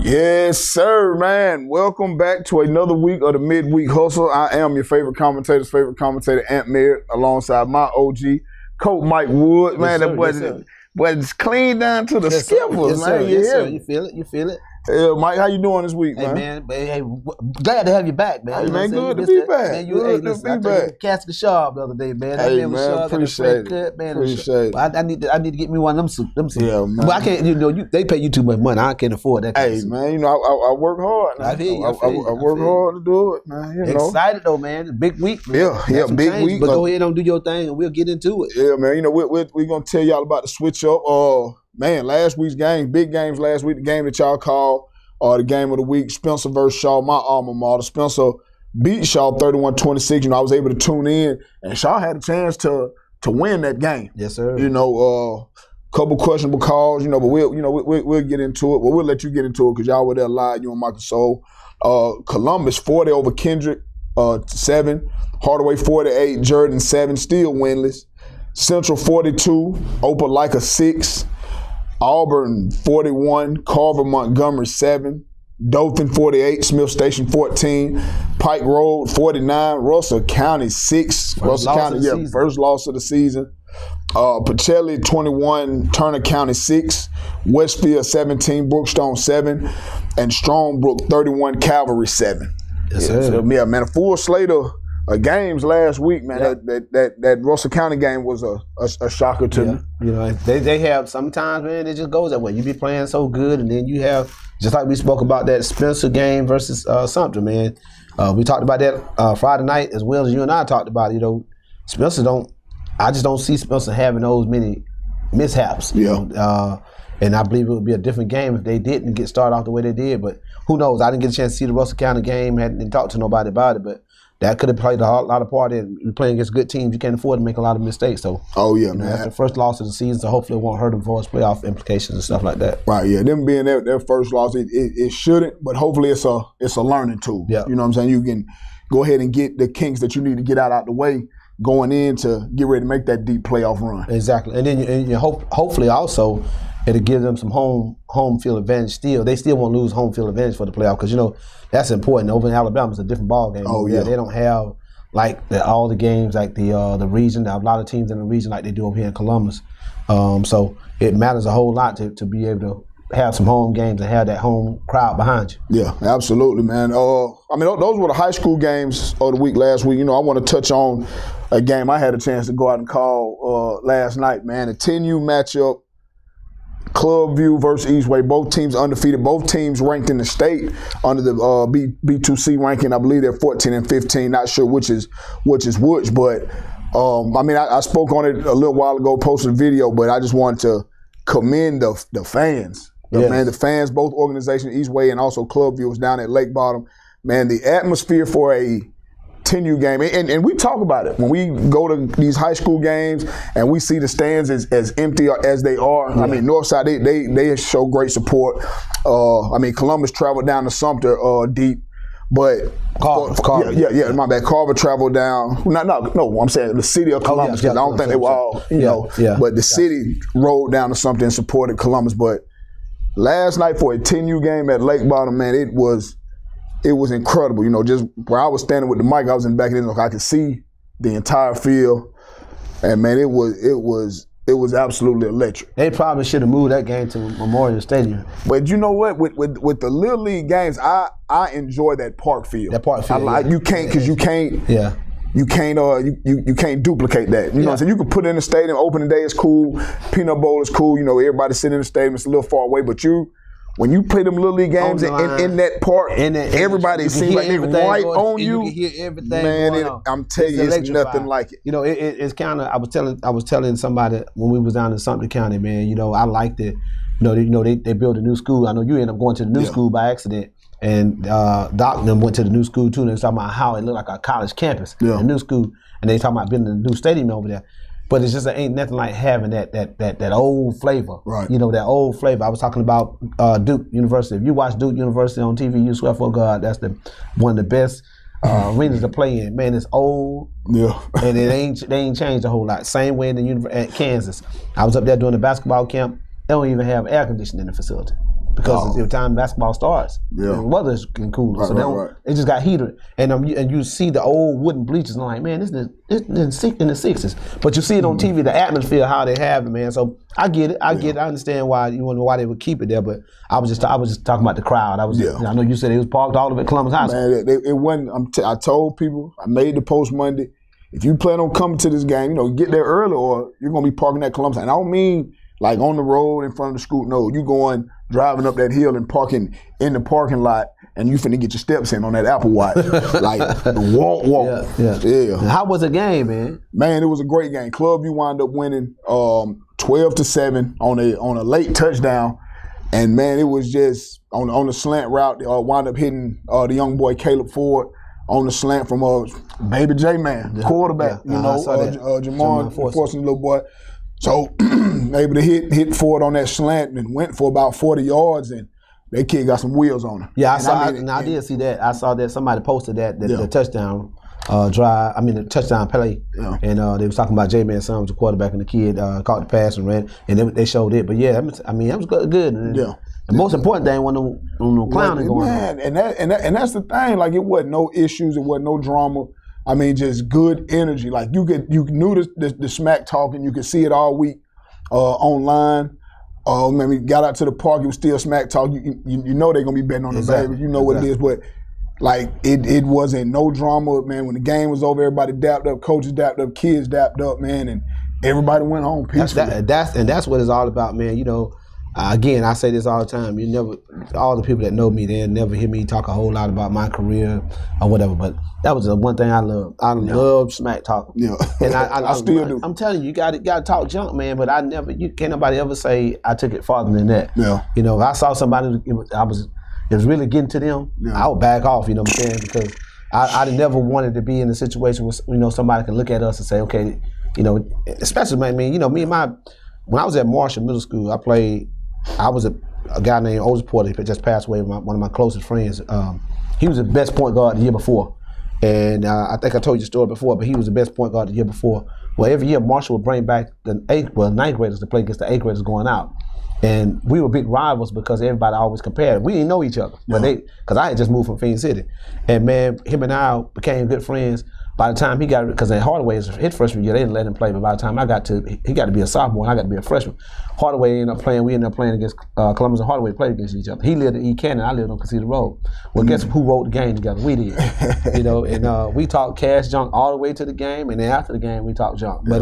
Yes, sir, man. Welcome back to another week of the Midweek Hustle. I am your favorite commentator's favorite commentator, Ant Merritt, alongside my OG, Coach Mike Woods. Man, that boy it's clean down to the skippers, man. Yes, sir. You feel it. Yeah, Mike, how you doing this week, man? Hey, glad to have you back, man. Hey, man, good to be back. Man, good to be back. Catch the sharp the other day, man. Hey, man, appreciate it. Appreciate it. I need to get me one of them. Yeah, man. But I can't. They pay you too much money. I can't afford that. Hey, man, I work hard. I feel you. I work hard to do it, man. Excited though, man. Big week. Man. Yeah, big week. But go ahead and do your thing, and we'll get into it. Yeah, man. We're gonna tell y'all about the switch up. Man, last week's game, big games last week. The game that y'all called the game of the week, Spencer versus Shaw, my alma mater. Spencer beat Shaw 31-26. I was able to tune in, and Shaw had a chance to win that game. Yes, sir. Couple questionable calls, but we'll get into it. Well, we'll let you get into it because y'all were there live, you and Michael Soul. Columbus 40 over Kendrick 7, Hardaway 48, Jordan 7, still winless. Central 42, Opelika 6. Auburn 41, Carver Montgomery 7, Dothan 48, Smith Station 14, Pike Road 49, Russell County 6. First loss of the season. Pacelli 21, Turner County 6, Westfield 17, Brookstone 7, and Strongbrook 31, Calvary 7. Yes, sir. So, yeah, man, a full slate of games last week, man. Yep. That Russell County game was a shocker to me. They have sometimes, man, it just goes that way. You be playing so good, and then you have, just like we spoke about that Spencer game versus Sumter, man. We talked about that Friday night as well as you and I talked about it. Spencer I just don't see Spencer having those many mishaps. And I believe it would be a different game if they didn't get started off the way they did. But who knows? I didn't get a chance to see the Russell County game, hadn't talked to nobody about it, but that could have played a lot of part in playing against good teams. You can't afford to make a lot of mistakes. So, man. That's the first loss of the season, so hopefully it won't hurt them for its playoff implications and stuff like that. Right, yeah. Them being their first loss, it shouldn't, but hopefully it's a learning tool. Yeah. You know what I'm saying? You can go ahead and get the kinks that you need to get out the way going in to get ready to make that deep playoff run. Exactly. And then hopefully also it'll give them some home field advantage still. They still won't lose home field advantage for the playoff because, that's important. Over in Alabama, it's a different ball game. Oh, yeah. They don't have all the games like the region. There are a lot of teams in the region like they do over here in Columbus. So it matters a whole lot to be able to have some home games and have that home crowd behind you. Yeah, absolutely, man. Those were the high school games of the week last week. I want to touch on a game I had a chance to go out and call last night, man. A 10U matchup. Clubview versus Eastway, both teams undefeated, both teams ranked in the state under the B2C ranking. I believe they're 14 and 15. Not sure which is which, but I spoke on it a little while ago, posted a video, but I just wanted to commend the fans. The fans, both organizations, Eastway and also Clubview was down at Lake Bottom. Man, the atmosphere for a 10U game, and we talk about it when we go to these high school games and we see the stands as empty as they are. Yeah. Northside they show great support. Columbus traveled down to Sumter deep, but Carver. Yeah, my bad. Carver traveled down. No, I'm saying the city of Columbus. I don't think they were all, but the city rode down to Sumter and supported Columbus. But last night for a 10U game at Lake Bottom, man, it was incredible. Just where I was standing with the mic, I was in the back of the I could see the entire field, and man, it was absolutely electric. They probably should have moved that game to Memorial Stadium. But you know what? With the Little League games, I enjoy that park field. You can't because you can't. Yeah. You can't duplicate that. You know what I'm saying? You can put it in the stadium. Opening day is cool. Peanut Bowl is cool. Everybody sitting in the stadium. It's a little far away, but when you play them Little League games in that park, everybody seems like they're right on you. You can hear everything. Man, I'm telling you, it's nothing like it. It's kind of. I was telling somebody when we was down in Sumter County, man. I liked it. They built a new school. I know you ended up going to the new school by accident, and Doc and them went to the new school too. And they was talking about how it looked like a college campus, the new school, and they talking about building a new stadium over there. But it's just ain't nothing like having that old flavor. Right. That old flavor. I was talking about Duke University. If you watch Duke University on TV, you swear for God, that's one of the best arenas to play in. Man, it's old. Yeah. And they ain't changed a whole lot. Same way at Kansas. I was up there doing the basketball camp. They don't even have air conditioning in the facility. because every time basketball starts, the weather's getting cooler. Right, so it just got heated. And you see the old wooden bleachers, and I'm like, man, this is in the 60s. But you see it on TV, the atmosphere, how they have it, man. So I get it. I understand why they would keep it there. But I was just talking about the crowd. I know you said it was parked all over at Columbus High School. Man, it wasn't. I told people, I made the post Monday, if you plan on coming to this game, get there early or you're going to be parking at Columbus. And I don't mean like on the road in front of the school. No, you going driving up that hill and parking in the parking lot and you finna get your steps in on that Apple Watch. Like the walk. Yeah. How was the game, man? Man, it was a great game. Club U wound up winning 12-7 on a late touchdown. And man, it was just on the slant route, wound up hitting the young boy Caleb Ford on the slant from Baby J-Man, the quarterback, Jamar Fortson, little boy. So able to hit Ford on that slant and went for about 40 yards, and that kid got some wheels on him. Yeah, I did see that. I saw that somebody posted the touchdown drive. I mean the touchdown play, and they was talking about J-Man son was the quarterback, and the kid caught the pass and ran, and they showed it. But yeah, I mean that was good. And, the most important thing wasn't no clowning going on. And that's the thing. Like it wasn't no issues. It wasn't no drama. I mean, just good energy. Like you knew the smack talking. You could see it all week online. Man, we got out to the park. It was still smack talk. You know they're gonna be betting on the baby. You know what it is, but like it wasn't no drama, man. When the game was over, everybody dapped up, coaches dapped up, kids dapped up, man, and everybody went home peacefully. That's what it's all about, man. Again, I say this all the time. All the people that know me, they'll never hear me talk a whole lot about my career or whatever. But that was the one thing I love. I love smack talking. Yeah, and I still do. I'm telling you, you got to talk junk, man. But can't nobody ever say I took it farther than that. Yeah. If I saw somebody, it was really getting to them, I would back off. You know what I'm saying? Because I never wanted to be in a situation where somebody can look at us and say, okay, especially me and when I was at Marshall Middle School, I was a guy named Otis Porter. He just passed away. One of my closest friends. He was the best point guard the year before, and I think I told you the story before. But he was the best point guard the year before. Well, every year Marshall would bring back the ninth graders to play against the 8th graders going out, and we were big rivals because everybody always compared. We didn't know each other, but because I had just moved from Phoenix City, and man, him and I became good friends. By the time he got, because at Hardaway, his freshman year, they didn't let him play. But by the time he got to be a sophomore, and I got to be a freshman. Hardaway ended up playing. We ended up playing against Columbus, and Hardaway played against each other. He lived in East Canton, I lived on Casita Road. Well, guess who wrote the game together? We did. And we talked cash junk all the way to the game, and then after the game, we talked junk. But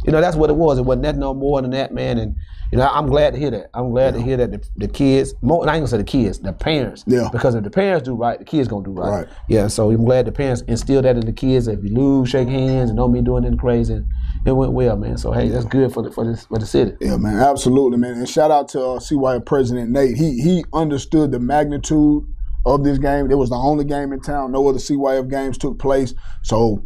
that's what it was. It wasn't nothing no more than that, man. And I'm glad to hear that. I'm glad to hear that the kids, and I ain't gonna say the kids, the parents. Yeah. Because if the parents do right, the kids gonna do right. Yeah. So I'm glad the parents instilled that in the kids. If you lose, shake hands, and don't be doing anything crazy. It went well, man. So hey, that's good for the city. Yeah, man. Absolutely, man. And shout out to CYA President Nate. He understood the magnitude of this game. It was the only game in town. No other CYF games took place. So.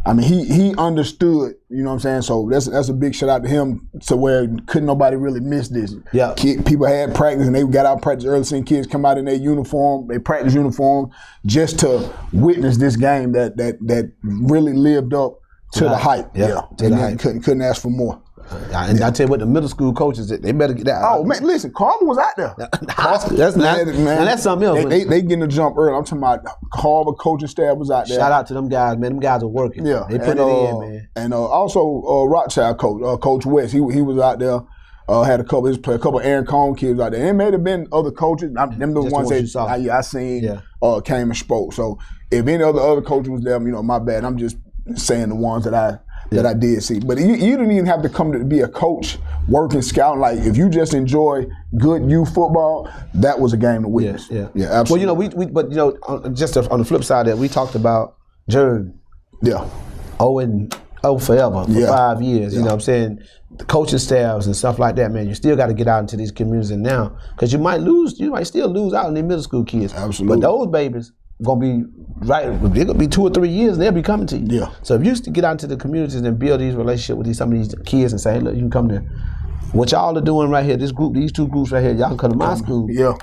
I mean, he understood, you know what I'm saying? So that's a big shout out to him to where couldn't nobody really miss this. Yeah. People had practice and they got out practice early, seeing kids come out in their uniform, they practice uniform, just to witness this game that really lived up to the hype. Yeah. To the hype. Couldn't ask for more. And I tell you what, the middle school coaches, they better get that. Oh man, listen, Carver was out there. That's something else. They getting a jump early. I'm talking about Carver coaching staff was out there. Shout out to them guys, man. Them guys are working. Yeah, they put it in, man. And also Rothschild coach, Coach West, he was out there. Had a couple Aaron Cohn kids out there. And it may have been other coaches. Them the ones that I seen came and spoke. So if any other coach was there, my bad. I'm just saying the ones that I did see. But you didn't even have to come to be a coach, working, scouting. Like, if you just enjoy good youth football, that was a game to witness. Yeah, absolutely. Well, just on the flip side of that, we talked about Jerry. Yeah. Forever, for 5 years. You know what I'm saying? The coaching staffs and stuff like that, man, you still got to get out into these communities now, because you might still lose out on the middle school kids. Absolutely. But those babies gonna be they're gonna be 2 or 3 years and they'll be coming to you. Yeah. So if you used to get out into the communities and build these relationships with some of these kids and say, hey, look, you can come to what y'all are doing right here, these 2 groups right here, y'all can come to my school. Yeah.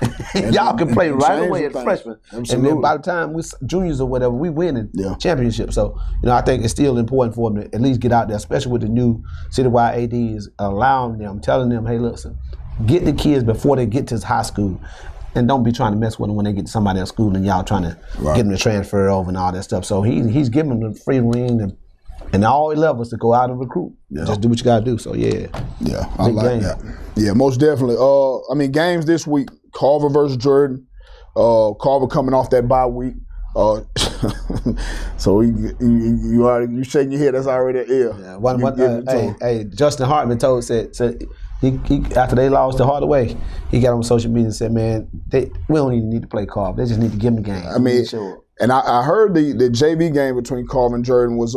Y'all can play right away as freshmen. Absolutely. And then by the time we're juniors or whatever, we winning championships. So, I think it's still important for them to at least get out there, especially with the new citywide ADs allowing them, telling them, hey, listen, get the kids before they get to high school. And don't be trying to mess with them when they get to somebody else school and y'all trying to get them to transfer over and all that stuff. So he's giving them the free rein and all he levels to go out and recruit. Yeah. Just do what you gotta do. So yeah, I like that. Yeah, most definitely. I mean, games this week: Carver versus Jordan. Carver coming off that bye week. So you shaking your head. That's already an L. Hey, Justin Hartman said he after they lost the Hardaway, he got on social media and said, "Man, we don't even need to play Carver. They just need to give them the game." I mean, and I heard the JV game between Carver and Jordan was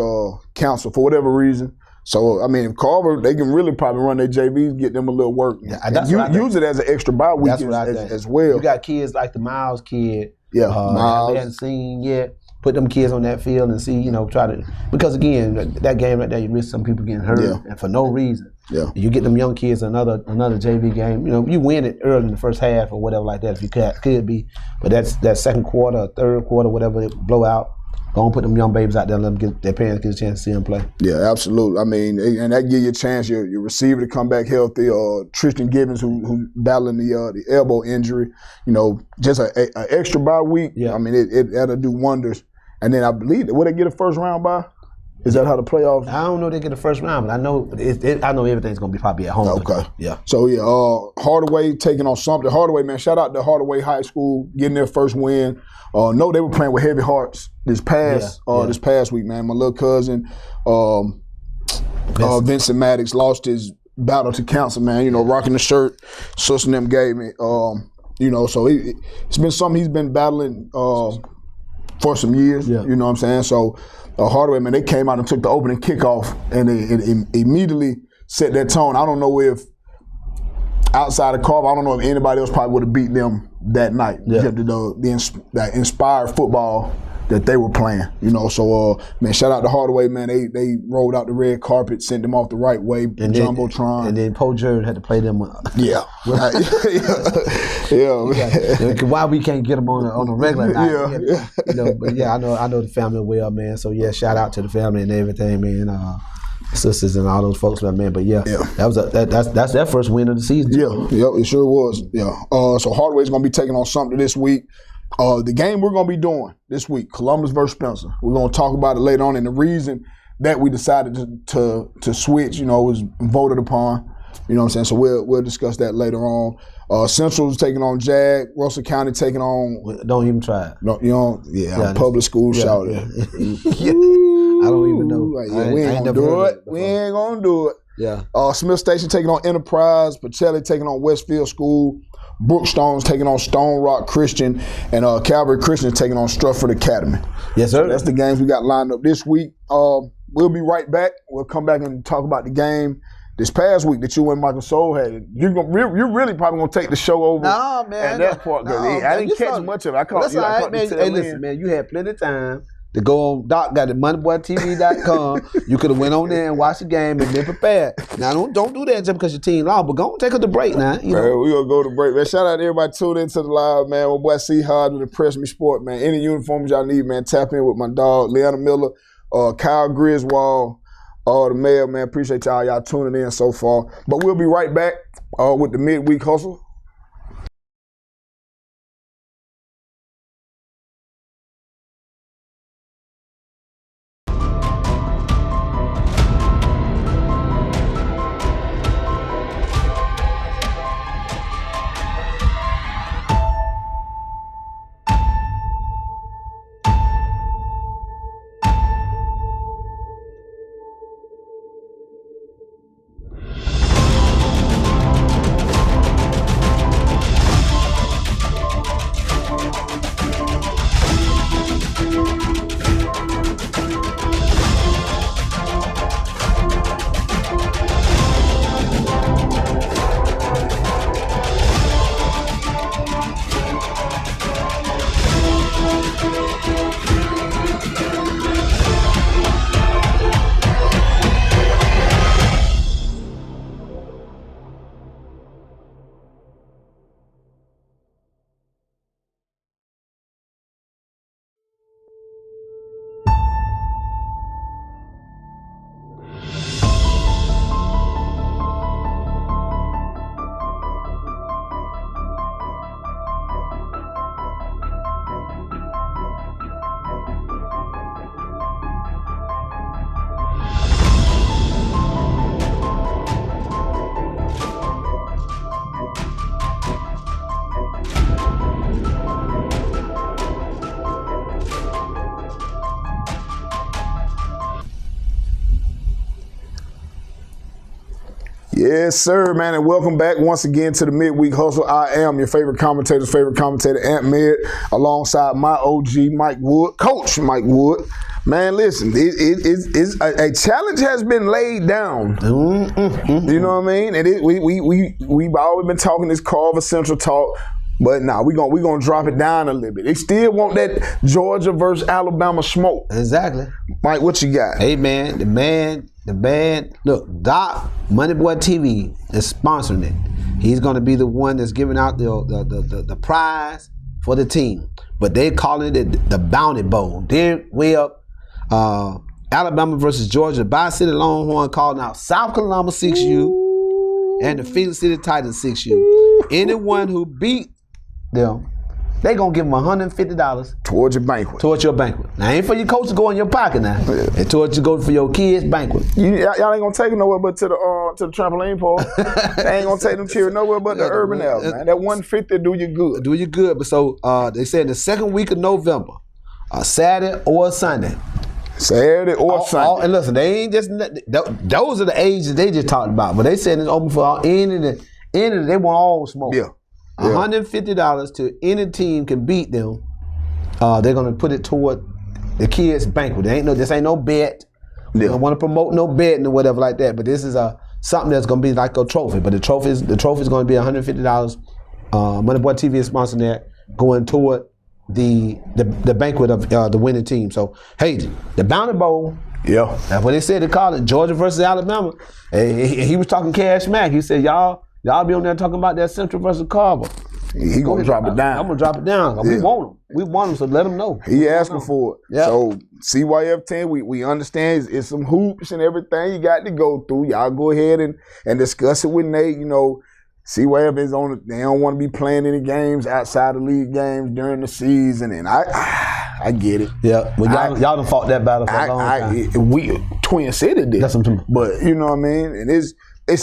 canceled for whatever reason. So I mean, if Carver, they can really probably run their JVs, get them a little work, and use it as an extra bye week as well. You got kids like the Miles kid. Yeah, Miles. They hadn't seen yet. Put them kids on that field and see, try to, because again, that game right there, you risk some people getting hurt and for no reason. Yeah. You get them young kids another JV game. You win it early in the first half or whatever like that if you could be, but that's that second quarter, third quarter, whatever, blowout. Don't put them young babies out there and let them their parents get a chance to see them play. Yeah, absolutely. I mean, and that give you a chance, your receiver to come back healthy. Tristan Gibbons, who's battling the elbow injury. Just an extra bye week. Yeah. I mean, that'll do wonders. And then I believe, would they get a first round bye? Is that how the playoffs? I don't know if they get the first round, but I know everything's gonna be probably at home. Okay. Yeah. So Hardaway taking on something. Hardaway, man, shout out to Hardaway High School getting their first win. No, they were playing with heavy hearts this past week, man. My little cousin, Vincent Maddox, lost his battle to cancer, man. Rocking the shirt sister and them gave me. So it's been something he's been battling for some years. Yeah. You know what I'm saying? So Hardaway, man, they came out and took the opening kickoff, and they immediately set that tone. I don't know if outside of Carver, I don't know if anybody else probably would have beat them that night. Yeah. That inspired football that they were playing. So man, shout out to Hardaway, man. They rolled out the red carpet, sent them off the right way, and Jumbotron. And then Poe Jared had to play them. Yeah. Yeah. Why we can't get them on a regular night? Yeah. But yeah, I know the family well, man. So yeah, shout out to the family and everything, man. Sisters and all those folks, man. But yeah. That's their first win of the season. Yeah, it sure was. Yeah. So Hardaway's gonna be taking on something this week. The game we're gonna be doing this week, Columbus versus Spencer. We're gonna talk about it later on, and the reason that we decided to switch, was voted upon. You know what I'm saying? So we'll discuss that later on. Central's taking on Jag. Russell County taking on. Don't even try it. No, public school shouted. Yeah. I don't even know. We ain't gonna do it. We ain't gonna do it. Yeah. Smith Station taking on Enterprise. Pacelli taking on Westfield School. Brookstone's taking on Stone Rock Christian, and Calvary Christian taking on Strufford Academy. Yes, sir. So that's the games we got lined up this week. We'll be right back. We'll come back and talk about the game this past week that you and Michael Soul had. You're really probably gonna take the show over. No, man. At that part, I didn't catch much of it. I caught man. Hey, listen, man. You had plenty of time to go on. Doc got it, moneyboytv.com. You could have went on there and watched the game and been prepared. Now, don't do that just because your team lost, but go and take us to break now. Man, we gonna go to break, man. Shout out to everybody tuned into the live, man. My boy C. Hard with the Press Me Sport, man. Any uniforms y'all need, man, tap in with my dog, Leanna Miller, Kyle Griswold, the mayor, man. Appreciate y'all tuning in so far. But we'll be right back with the Midweek Hustle. Yes, sir, man, and welcome back once again to the Midweek Hustle. I am your favorite commentator, Ant Merritt, alongside my OG, Mike Wood, Coach Mike Wood. Man, listen, a challenge has been laid down. You know what I mean? And we've always been talking this Carver Central talk. But nah, we're gonna drop it down a little bit. They still want that Georgia versus Alabama smoke. Exactly. Mike, what you got? Hey man, the band. Look, Doc Money Boy TV is sponsoring it. He's gonna be the one that's giving out the prize for the team. But they're calling it the Bounty Bowl. They're way up. Alabama versus Georgia. Bi-City Longhorn calling out South Carolina 6U and the Phoenix City Titans 6U. Anyone who beat them, they gonna give them $150 towards your banquet. Towards your banquet. Now, ain't for your coach to go in your pocket now. Yeah. And towards you go for your kids' banquet. Y'all ain't gonna take them nowhere but to the trampoline park. They ain't gonna take them cheering nowhere but the urban area, man. That $150 do you good. Do you good. But so they said in the second week of November, Saturday or Sunday. Saturday or Sunday. And listen, they ain't just those are the ages they just talked about. But they said it's open for any of the they want all smoke. Yeah. $150 to any team can beat them. They're gonna put it toward the kids' banquet. This ain't no bet. They don't want to promote no betting or whatever like that. But this is something that's gonna be like a trophy. But the trophy is gonna be $150. Money Boy TV is sponsoring that, going toward the banquet of the winning team. So hey, the Bounty Bowl. Yeah, that's what they said. They called it Georgia versus Alabama. And he was talking cash smack. He said y'all be on there talking about that Central versus Carver. He gonna drop it down. I'm gonna drop it down. Yeah. We want him. We want him, so let him know. He asking for it. Yep. So CYF 10, we understand it's some hoops and everything you got to go through. Y'all go ahead and discuss it with Nate. You know, CYF is on. They don't want to be playing any games outside of league games during the season, and I get it. Yeah, well, y'all done fought that battle for a long time. We Twin City did. That's what I'm talking about. But you know what I mean, and it's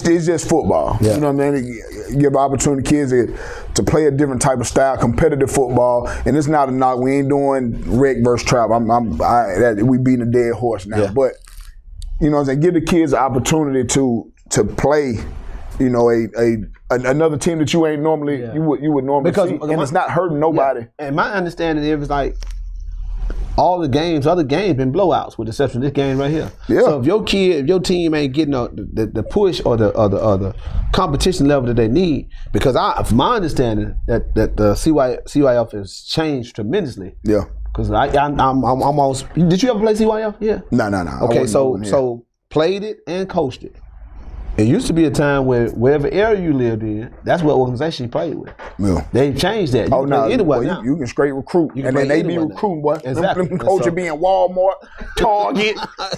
just football. Yeah. You know what I mean? Give opportunity to kids to play a different type of style, competitive football. And it's not a knock. We ain't doing rec versus trap. We beating a dead horse now. Yeah. But you know what I'm saying? Give the kids an opportunity to play. You know, another team that you ain't normally you would normally see, and it's not hurting nobody. Yeah. And my understanding is like all the games, other games, been blowouts with the exception of this game right here. Yeah. So if your team ain't getting the push or the competition level that they need, because from my understanding that the CYF has changed tremendously. Yeah. Because I'm almost. Did you ever play CYF? Yeah. No. Okay, so played it and coached it. It used to be a time where wherever area you lived in, that's what organization you played with. Yeah. They've changed that. You can anywhere now. You can straight recruit. And then they be recruiting, boy. Exactly. Them coaches be in Walmart, Target.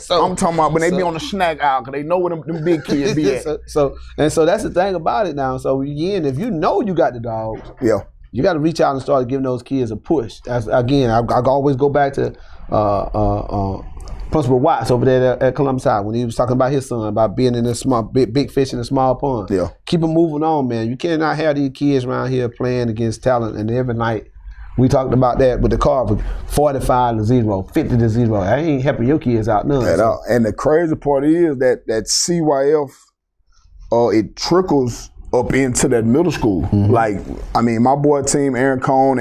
I'm talking about when they be on the snack aisle because they know where them big kids be at. So that's the thing about it now. So again, if you know you got the dogs, you got to reach out and start giving those kids a push. Again, I always go back to Principal Watts over there at Columbus High when he was talking about his son, about being in a small, big fish in a small pond. Yeah. Keep them moving on, man. You cannot have these kids around here playing against talent, and every night we talked about that with the Carver, 45-0, 50-0. I ain't helping your kids out none. At all. And the crazy part is that CYF, it trickles up into that middle school. Mm-hmm. Like, I mean, my boy team, Aaron Cone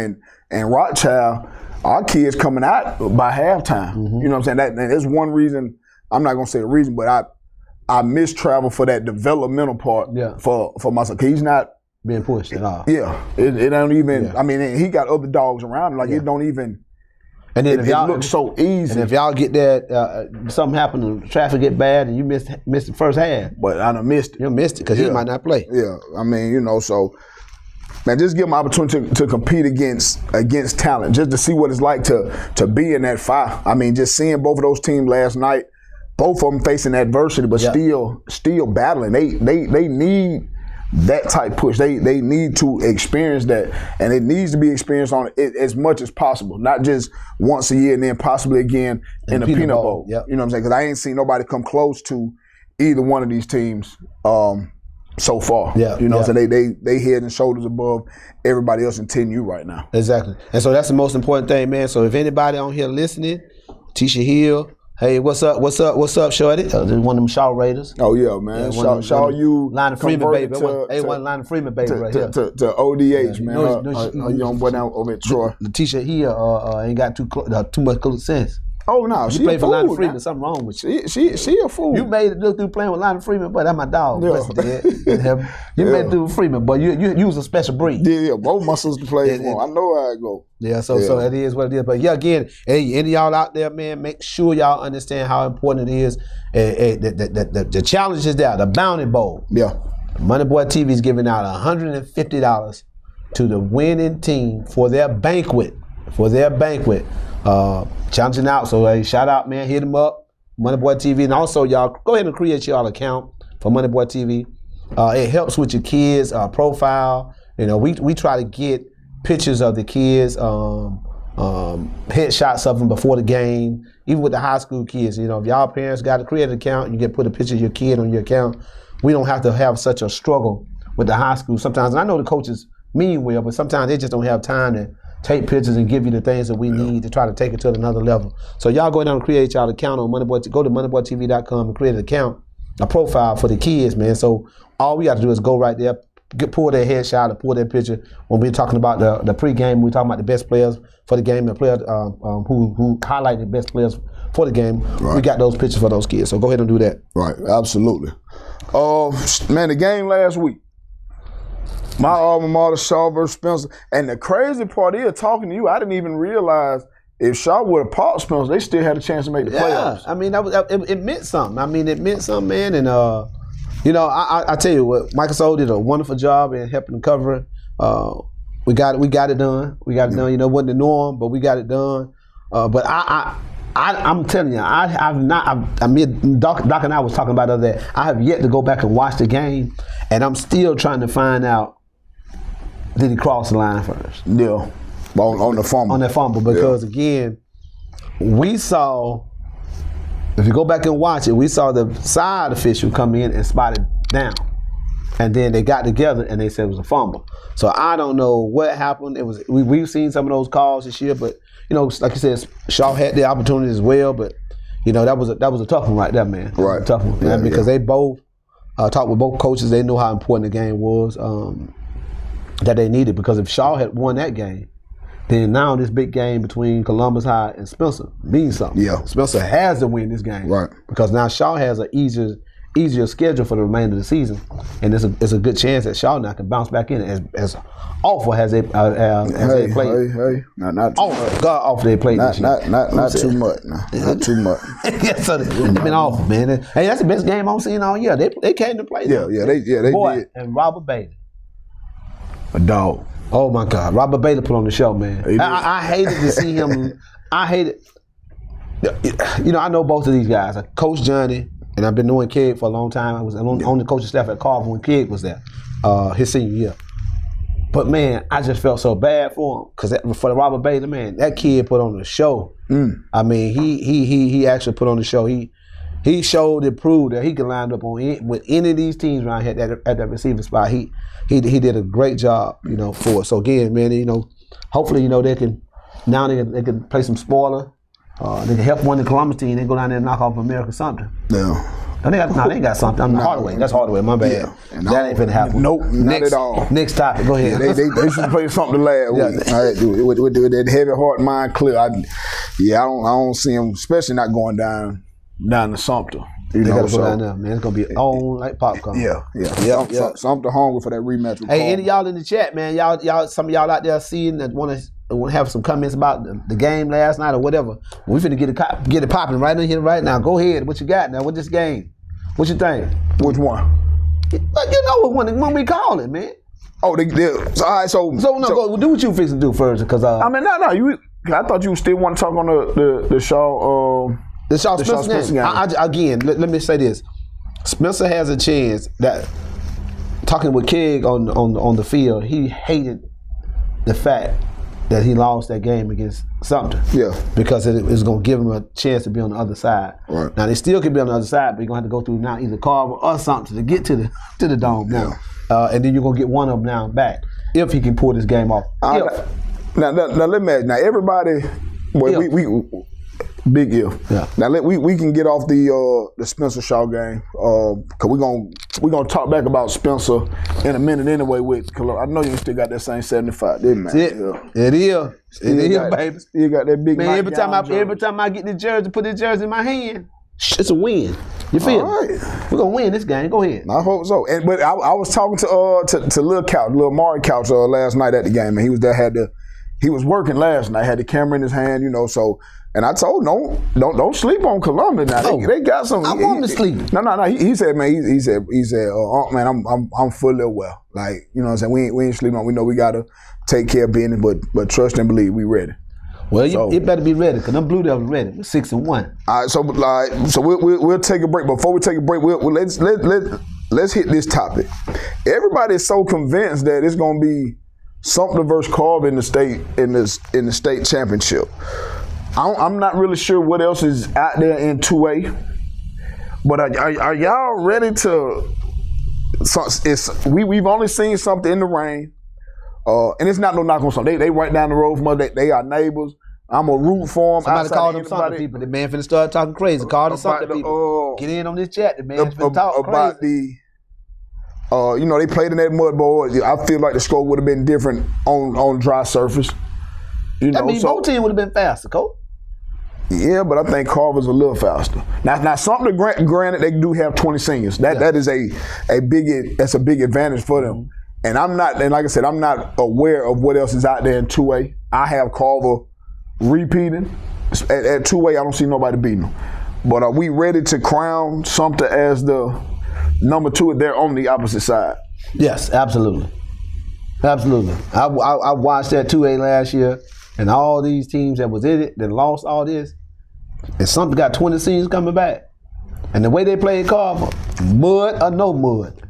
and Rothschild, our kids coming out by halftime. Mm-hmm. You know what I'm saying? That's one reason, I'm not going to say the reason, but I miss travel for that developmental part for my son. He's not being pushed at all. Yeah. It don't even, I mean, he got other dogs around him. Like, it don't even, and then it looks so easy. And if y'all get that, something happened, the traffic get bad, and you missed the first half. But I done missed it. You missed it because he might not play. Yeah. I mean, you know, so, man, just give them an opportunity to compete against talent, just to see what it's like to be in that fight. I mean, just seeing both of those teams last night, both of them facing adversity, but still battling. They need that type push. They need to experience that, and it needs to be experienced on it as much as possible, not just once a year and then possibly again in the Peanut Bowl. Yep. You know what I'm saying? Because I ain't seen nobody come close to either one of these teams. So far, you know, so they head and shoulders above everybody else in 10U right now. Exactly, and so that's the most important thing, man. So if anybody on here listening, Tisha Hill, Hey, what's up, Shorty? One of them Shaw Raiders. Oh yeah, man. Shaw, you Line of Freeman, baby. One Line of Freeman, baby, right here. To ODH, man. A young boy down over at Troy. Letitia here ain't got too much cool sense. Oh no, she played for Line of Freeman. Something wrong with you. She a fool. You made it look through playing with Line of Freeman, but that's my dog. Yeah. What's dead? You made it through Freeman, but you was a special breed. Yeah. Both my sisters played for. I know how it go. Yeah, so it is what it is. But yeah, again, hey, any of y'all out there, man, make sure y'all understand how important it is. The challenge is there, the Bounty Bowl. Yeah. Money Boy TV is giving out $150 to the winning team for their banquet. Challenging out. So hey, shout out, man. Hit them up, Money Boy TV, and also y'all go ahead and create y'all account for Money Boy TV. It helps with your kids' profile. You know, we try to get pictures of the kids, headshots of them before the game. Even with the high school kids, you know, if y'all parents got to create an account, you can put a picture of your kid on your account. We don't have to have such a struggle with the high school sometimes. And I know the coaches mean well, but sometimes they just don't have time to take pictures and give you the things that we need to try to take it to another level. So y'all go down and create y'all account on Moneyboy. Go to moneyboytv.com and create an account, a profile for the kids, man. So all we got to do is go right there, pull their headshot or pull their picture. When we're talking about the pregame, we're talking about the best players for the game, the players who highlight the best players for the game. Right. We got those pictures for those kids. So go ahead and do that. Right, absolutely. Man, the game last week, my alma mater, Shaw versus Spencer. And the crazy part is, talking to you, I didn't even realize if Shaw would have popped Spencer, they still had a chance to make the playoffs. I mean, it meant something. I mean, it meant something, man. And, you know, I tell you what, Michael Soul did a wonderful job in helping cover it. We got it done. We got it done. You know, it wasn't the norm, but we got it done. But I'm telling you, Doc and I was talking about the other day. I have yet to go back and watch the game, and I'm still trying to find out, did he cross the line first? Yeah, on the fumble. On that fumble, because again, we saw, if you go back and watch it, we saw the side official come in and spot it down. And then they got together and they said it was a fumble. So I don't know what happened. It was we've seen some of those calls this year, but you know, like you said, Shaw had the opportunity as well. But you know, that was a tough one right there, man. Right, tough one, man, because they both talked with both coaches. They knew how important the game was that they needed. Because if Shaw had won that game, then now this big game between Columbus High and Spencer means something. Yeah, Spencer has to win this game, right? Because now Shaw has an easier schedule for the remainder of the season, and it's a good chance that Shaw now can bounce back in as awful as they played. Hey, not too much. God awful they played this year. Not too much. Not too much. So they've been awful, man. Hey, that's the best game I'm seeing all year. They came to play. They did. And Robert Bailey, a dog. Oh my God, Robert Bailey put on the show, man. I hated to see him. I hated. You know, I know both of these guys. Coach Johnny. And I've been knowing Keg for a long time. I was on the coaching staff at Carver when Keg was there, his senior year. But man, I just felt so bad for him because for the Robert Bailey, man, that kid put on the show. I mean, he actually put on the show. He showed and proved that he could line up with any of these teams around here at that receiver spot. He did a great job, you know, for us. So again, man, you know, hopefully, you know, they can play some spoiler. They can help one of the Columbus team. They go down there and knock off America something. Yeah. They ain't got something. Hardaway. That's Hardaway. My bad. Yeah. That ain't finna happen. Nope, not at all. Next topic. Go ahead. They should play something last week. With that heavy heart, mind clear. I don't see them, especially not going down to Sumter. They gotta go down there, man. It's gonna be on like popcorn. Yeah. Sumter hungry for that rematch. Hey, any of y'all in the chat, man? Y'all, some of y'all out there seeing that want to have some comments about the game last night or whatever. We finna get it popping right in here right now. Go ahead. What you got now with this game? What you think? Which one? You know when we call it, man. Oh, all right. So go do what you fix to do first, because I mean, no. I thought you still want to talk on the Shaw. The Shaw Spencer game. Again, let me say this: Spencer has a chance. That talking with Keg on the field, he hated the fact that he lost that game against Sumter. Yeah. Because it was going to give him a chance to be on the other side. Right. Now, they still could be on the other side, but you're going to have to go through now either Carver or Sumter to get to the dome now. And then you're going to get one of them now back if he can pull this game off. Now let me ask. Now, everybody, Big if. Yeah. Now we can get off the Spencer Shaw game because we're gonna talk back about Spencer in a minute anyway. With I know you still got that same 75, didn't man? It is, baby. You got that big man. Every time I get this jersey, put this jersey in my hand, it's a win. You feel me? Right. We're gonna win this game. Go ahead. I hope so. But I was talking to Lil Mari Couch last night at the game, and he was there. He was working last night. Had the camera in his hand, So. And I told him, don't sleep on Columbus now. They got some. I want to sleep. No. He said, man. He said, man, I'm fully well. Like, you know what I'm saying? We ain't sleeping on. We know we gotta take care of business, but trust and believe we ready. Well, you better be ready, cause them Blue Devils ready. We're 6-1. All right, so we'll take a break. Before we take a break, let's hit this topic. Everybody's so convinced that it's gonna be Sumter versus Carver in the state championship. I'm not really sure what else is out there in 2A, but are y'all ready to? We've only seen something in the rain, and it's not no knock on something. They right down the road from us. They are neighbors. I'm a root for them. Somebody call them Sumter people. The man finna start talking crazy. Call them Sumter people. Get in on this chat. The man finna talk about crazy. They played in that mud bowl. I feel like the score would have been different on dry surface. Both teams would have been faster, Coach. Yeah, but I think Carver's a little faster. Now Sumter, granted, they do have 20 seniors. That is a big advantage for them. And like I said, I'm not aware of what else is out there in 2A. I have Carver repeating. At 2A, I don't see nobody beating them. But are we ready to crown Sumter as the number 2? They're on the opposite side. Yes, absolutely. Absolutely. I watched that 2A last year. And all these teams that was in it, that lost all this, and Sumter got 20 seniors coming back. And the way they played Carver, mud or no mud.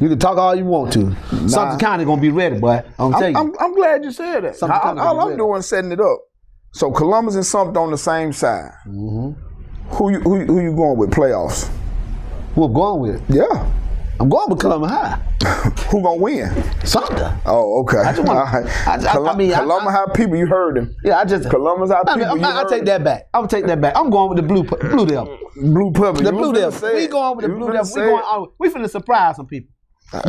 You can talk all you want to. Sumter County gonna be ready, boy. I'm telling you. I'm glad you said that. All I'm doing is setting it up. So Columbus and Sumter on the same side. Mm-hmm. Who you going with playoffs? Who I'm going with? Yeah. I'm going with Columbus High. Who gonna win? Sumter. Oh, okay. I just want. Columbus High people, you heard them. Yeah, Columbus High people. I'll take that back. I'm going with the Blue Devil. Blue Purple. The Blue Devil. We going with the Blue Devil. We finna surprise some people.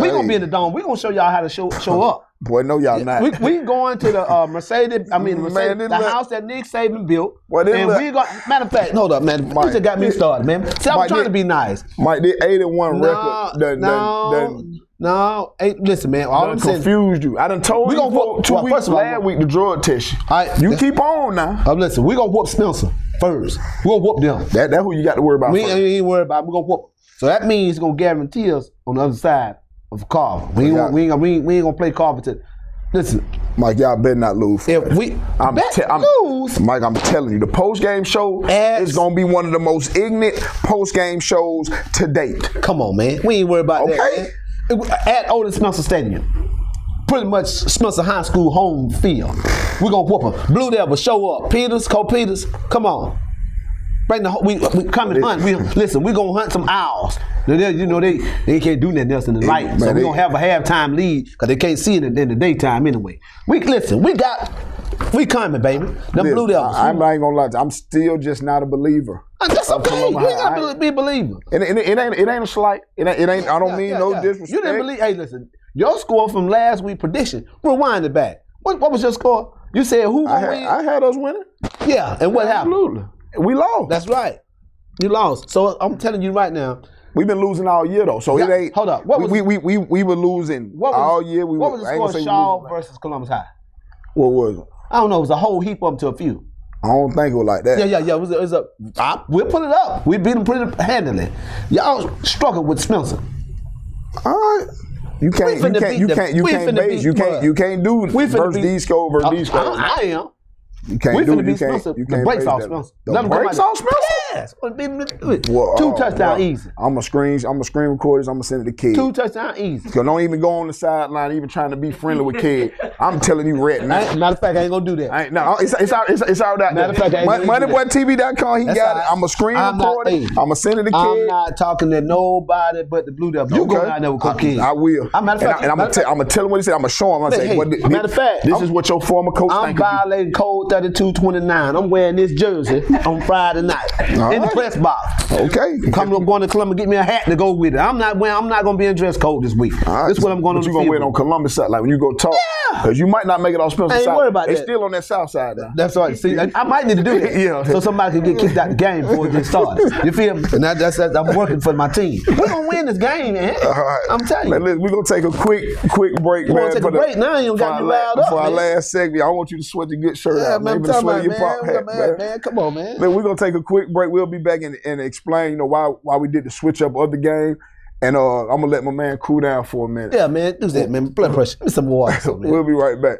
We gonna be in the dome. We gonna show y'all how to show up. Boy, no, y'all not. We going to the Mercedes. The house that Nick Saban built. Boy, we got. Matter of fact, hold up, man. You just got me started, man. See, I'm trying to be nice. Mike, the 8-1 record. No. Hey, listen, man. All I'm saying, confused you. I done told you for 2 weeks last week the drug test. You keep on now. Listen, we gonna whoop Spencer first. We gonna whoop them. That's who you got to worry about. We ain't worried about. We gonna whoop. So that means it's gonna guarantee us on the other side of Carver. We ain't gonna play Carver. Listen, Mike, y'all better not lose. If we lose, Mike, I'm telling you, the post-game show is gonna be one of the most ignorant post-game shows to date. Come on, man. We ain't worried about that. Man. At Otis Spencer Stadium, pretty much Spencer High School home field. We're gonna whoop them. Blue Devil, show up. Cole Peters, come on. Bring we come and hunt. Listen, we gonna hunt some owls. They can't do nothing else in the night. So we gonna have a halftime lead because they can't see it in the daytime anyway. We coming, baby. Them Blue Devils. I'm not even gonna lie to you. I'm still just not a believer. That's okay. You ain't gotta be a believer. It ain't a slight. It ain't. I don't mean no disrespect. You didn't believe. Hey, listen. Your score from last week's prediction. Rewind it back. What was your score? You said who gonna win? I had us winning. Yeah, and what happened? Absolutely. We lost. That's right. You lost. So I'm telling you right now. We've been losing all year though. So it ain't. Hold up. We were losing all year. What was the score? Shaw versus Columbus High. What was it? I don't know. It was a whole heap up to a few. I don't think it was like that. Yeah. It was we'll put it up. We beat them pretty handily. Y'all struggled with Spencer. All right. You can't do versus these score versus these score. I am. You can't do it. You can't. The brakes off Spencer. The brakes off Spencer? Yes. 2 touchdowns easy. I'm a screen recorders. I'm gonna send it to kids. 2 touchdowns easy. Cause don't even go on the sideline, even trying to be friendly with kids. I'm telling you, Red. Matter of fact, I ain't gonna do that. It's out there. Matter of fact, MoneyBoyTV.com. He got it. I'm a screen recorder. I'm gonna send it to kids. I'm not talking to nobody but the Blue Devils. You go down there with kids. I will. I'm gonna tell him what he said. I'm gonna show him. I'm gonna say, matter of fact, this is what your former coach. I'm violating code 32-29. I'm wearing this jersey on Friday night in the press box. Okay. I'm going to Columbus, get me a hat to go with it. I'm not going to be in dress code this week. Right. This is what I'm going to do. You're going to wear it on Columbus side, like when you go talk. Yeah. Because you might not make it on Spencer I ain't side. worried about It's that. still on that south side now. That's right. See, I might need to do that. Yeah. So somebody can get kicked out the game before it gets started. You feel me? And that's I'm working for my team. We're going to win this game, man. All right. I'm telling you. We're going to take a quick break, We're man. going to take a break now. You don't got me riled up, For our man. last segment, I want you to sweat your good shirt out, man. I'm talking about, man. Come on, man. Man, we're going to take a quick break. We'll be back and explain, why we did the switch up of the game. And I'm going to let my man cool down for a minute. Yeah, man. Do that, man. Blood pressure. Give me some water. Man. We'll be right back.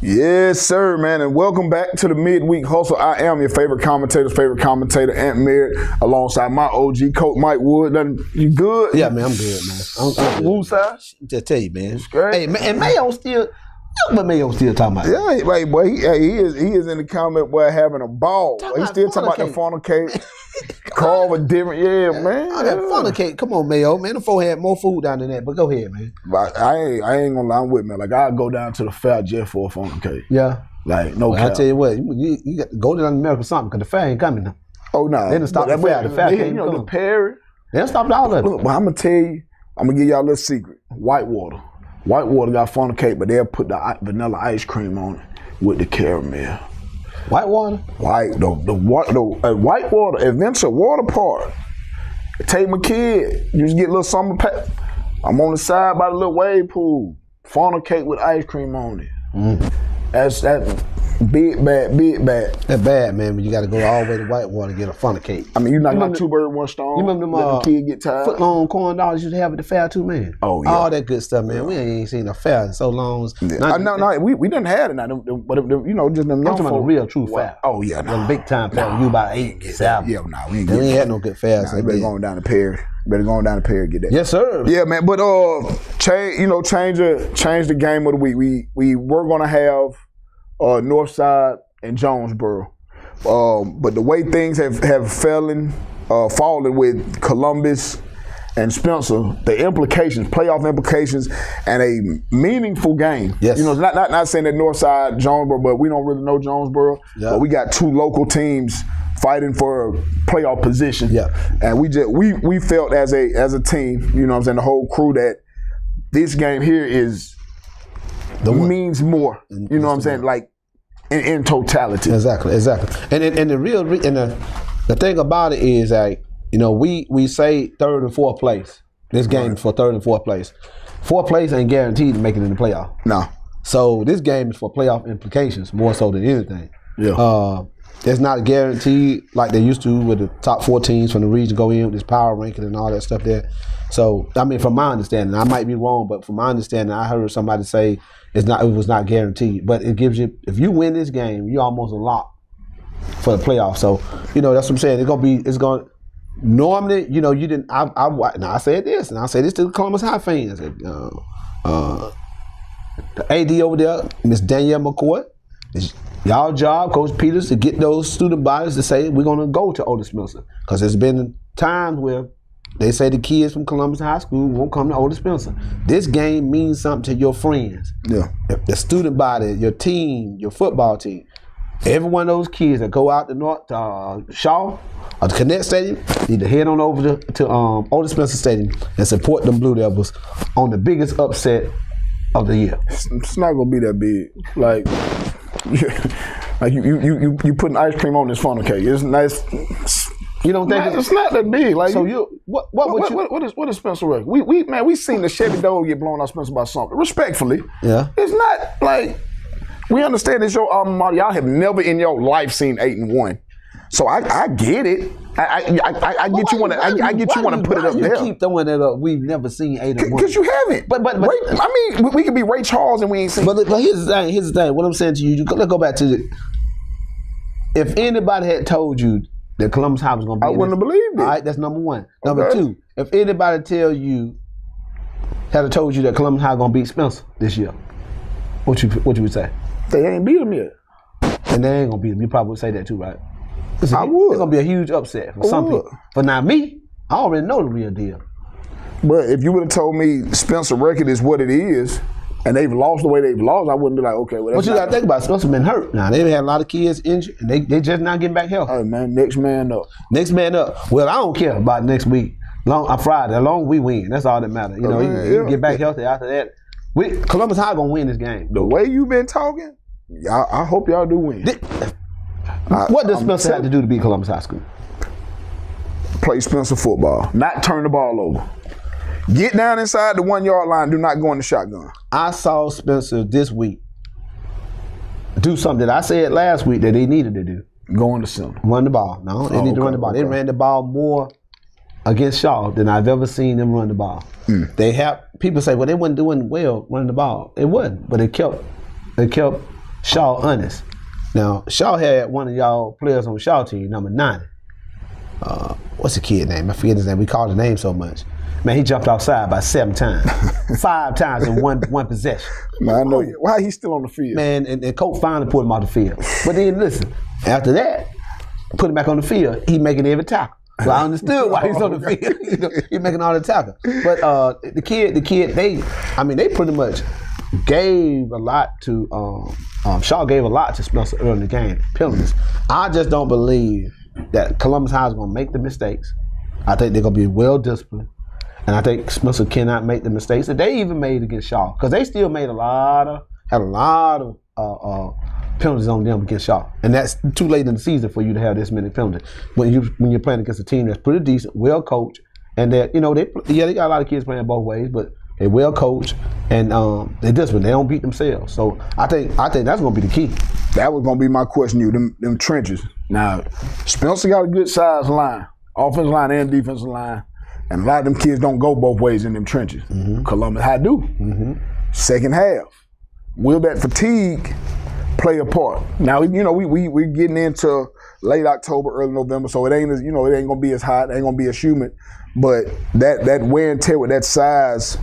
Yes, sir, man, and welcome back to the Midweek Hustle. I am your favorite commentator, Ant Merritt, alongside my OG, Coach Mike Woods. You good? Yeah, man, I'm good, man. Woo side? Just tell you, man. Great. Hey, man, and Mayo still, what Mayo still talking about? Yeah, like, boy, he is in the comment, boy, having a ball. He's still talking about the funnel cake. Carve a different, man. Oh, that funnel cake. Come on, Mayo, man. The four had more food down than that, but go ahead, man. But I ain't gonna lie, I'm with me. Like, I'll go down to the fair just for a funnel cake. Yeah. Like, no cap. I tell you what, you got to go down to America or something, because the fair ain't coming now. Oh, no. They done stopped the fair. The fair can't come. The Perry. They done stopped all of it. Look, but I'm gonna tell you, I'm gonna give y'all a little secret. Whitewater got funnel cake, but they'll put the vanilla ice cream on it with the caramel. Whitewater? Whitewater, Adventure Water Park. Take my kid. You just get a little summer pack. I'm on the side by the little wave pool. Funnel cake with ice cream on it. That's big bad. That's bad, man, but you got to go all the way to Whitewater to get a funnel cake. I mean, you knock out two birds, one stone. You remember them let the kid get tired? foot-long corn dogs you used to have at the fair too, man? Oh, yeah. All that good stuff, man. We ain't seen a fair in so long. Yeah. No, we didn't have it now. But just them young I'm talking about the real true fair. Oh, yeah. Them big time fair. You about 8, 7. Yeah, we ain't had no good fairs. They better go down to Perry. Get that. Yes, sir. Yeah, man. But change the game of the week. We were gonna have Northside and Jonesboro, but the way things have fallen with Columbus and Spencer, the playoff implications, and a meaningful game. Yes. Not saying that Northside, Jonesboro, but we don't really know Jonesboro. Yeah. But we got two local teams fighting for playoff position. Yeah. And we felt as a team, the whole crew, that this game here means more. Like in totality. Exactly. And the thing about it is that we say third and fourth place. This game is for third and fourth place. Fourth place ain't guaranteed to make it in the playoff. No. So this game is for playoff implications more so than anything. Yeah. It's not guaranteed like they used to with the top 4 teams from the region go in with this power ranking and all that stuff there. So, I mean, from my understanding, I might be wrong, but from my understanding, I heard somebody say it was not guaranteed. But it gives you, if you win this game, you're almost a lock for the playoffs. So, that's what I'm saying. Normally, you know, you didn't. Now I said this, and I say this to the Columbus High fans. The AD over there, Miss Danielle McCoy, it's y'all job, Coach Peters, to get those student bodies to say we're gonna go to Otis Spencer, because there's been times where they say the kids from Columbus High School won't come to Otis Spencer. This game means something to your friends. Yeah. The student body, your team, your football team. Every one of those kids that go out to North Shaw or the Connect Stadium need to head on over to Otis Spencer Stadium and support them Blue Devils on the biggest upset of the year. It's not gonna be that big. Like you putting ice cream on this funnel cake. It's nice. You don't think it's not that big? Like, so what is Spencer record? We seen the Chevy Dole get blown out Spencer by something. Respectfully, yeah, it's not like we understand it's your alma mater. Y'all have never in your life seen 8-1, so I get it. I get you want to. I get you want to put it up there. You keep throwing that up. We've never seen 8-1 because you haven't. But I mean, we could be Ray Charles and we ain't seen. But here's the thing. What I'm saying to you, let's go back to if anybody had told you that Columbus High was going to be, I wouldn't have believed it. All right, that's number one. Number two, if anybody had told you that Columbus High going to beat Spencer this year, what you would say? They ain't beat them yet. And they ain't going to beat them. You probably would say that too, right? I would. It's going to be a huge upset for some people. For now, me, I already know the real deal. But if you would have told me Spencer record is what it is, and they've lost the way they've lost, I wouldn't be like, okay, well, that's what you got to think about, Spencer been hurt. Now, they've had a lot of kids injured, and they just not getting back healthy. All right, man, next man up. Next man up. Well, I don't care about next week. Friday, as long as we win, that's all that matters. You know, you get back healthy after that. Columbus High going to win this game. The way you've been talking, I hope y'all do win. What does Spencer have to do to beat Columbus High School? Play Spencer football, not turn the ball over. Get down inside the 1 yard line. Do not go in the shotgun. I saw Spencer this week do something that I said last week that they needed to do. Go in the center. Run the ball. No, they need to run the ball. They ran the ball more against Shaw than I've ever seen them run the ball. They have people say, well, they weren't doing well running the ball. It wasn't, but it kept Shaw honest. Now, Shaw had one of y'all players on the Shaw team, number 90. What's the kid name? I forget his name. We call his name so much. Man, he jumped outside by 7 times. 5 times in one possession. Man, I know. Why he's still on the field? Man, and coach finally put him off the field. But then listen, after that, put him back on the field, he making every tackle. So I understood why he's on the field. You know, he's making all the tackles. But the kid, they pretty much gave a lot to Shaw gave a lot to Spencer early in the game. Penalties. I just don't believe that Columbus High is going to make the mistakes. I think they're going to be well disciplined. And I think Spencer cannot make the mistakes that they even made against Shaw, because they still made had a lot of penalties on them against Shaw, and that's too late in the season for you to have this many penalties when you're playing against a team that's pretty decent, well coached, and that they got a lot of kids playing both ways, but they're well coached and they're disciplined. They don't beat themselves. So I think that's going to be the key. That was going to be my question to you. Them trenches. Now Spencer got a good size line, offensive line and defensive line. And a lot of them kids don't go both ways in them trenches. Columbus High do. Second half, will that fatigue play a part? Now, we're getting into late October, early November, so it ain't gonna be as hot, it ain't gonna be as humid. But that wear and tear with that size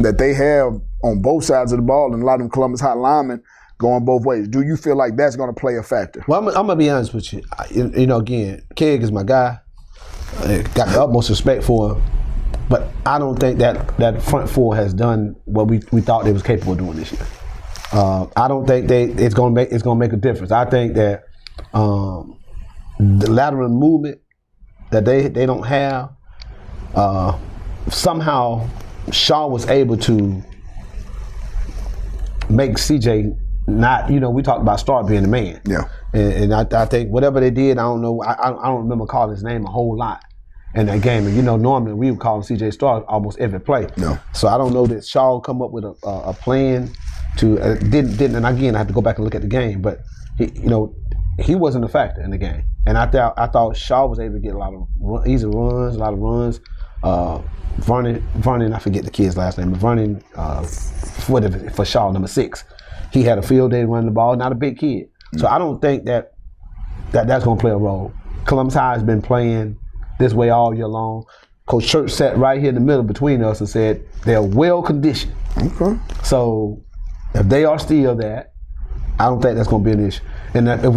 that they have on both sides of the ball, and a lot of them Columbus High linemen going both ways. Do you feel like that's gonna play a factor? Well, I'm gonna be honest with you. Again, Keg is my guy. I got the utmost respect for him, but I don't think that front four has done what we thought they was capable of doing this year. I don't think it's gonna make a difference. I think that the lateral movement that they don't have, somehow Shaw was able to make CJ not. We talked about Star being the man. Yeah. And I think whatever they did, I don't know. I don't remember calling his name a whole lot in that game. And normally we would call him CJ Star almost every play. No. So I don't know that Shaw come up with a plan to didn't. And again, I have to go back and look at the game. But he wasn't a factor in the game. And I thought Shaw was able to get a lot of easy runs, a lot of runs. Vernon, I forget the kid's last name, but Vernon, for Shaw, number 6, he had a field day running the ball. Not a big kid. So I don't think that's going to play a role. Columbus High has been playing this way all year long. Coach Church sat right here in the middle between us and said they're well conditioned. Okay. So if they are still that, I don't think that's going to be an issue. And that if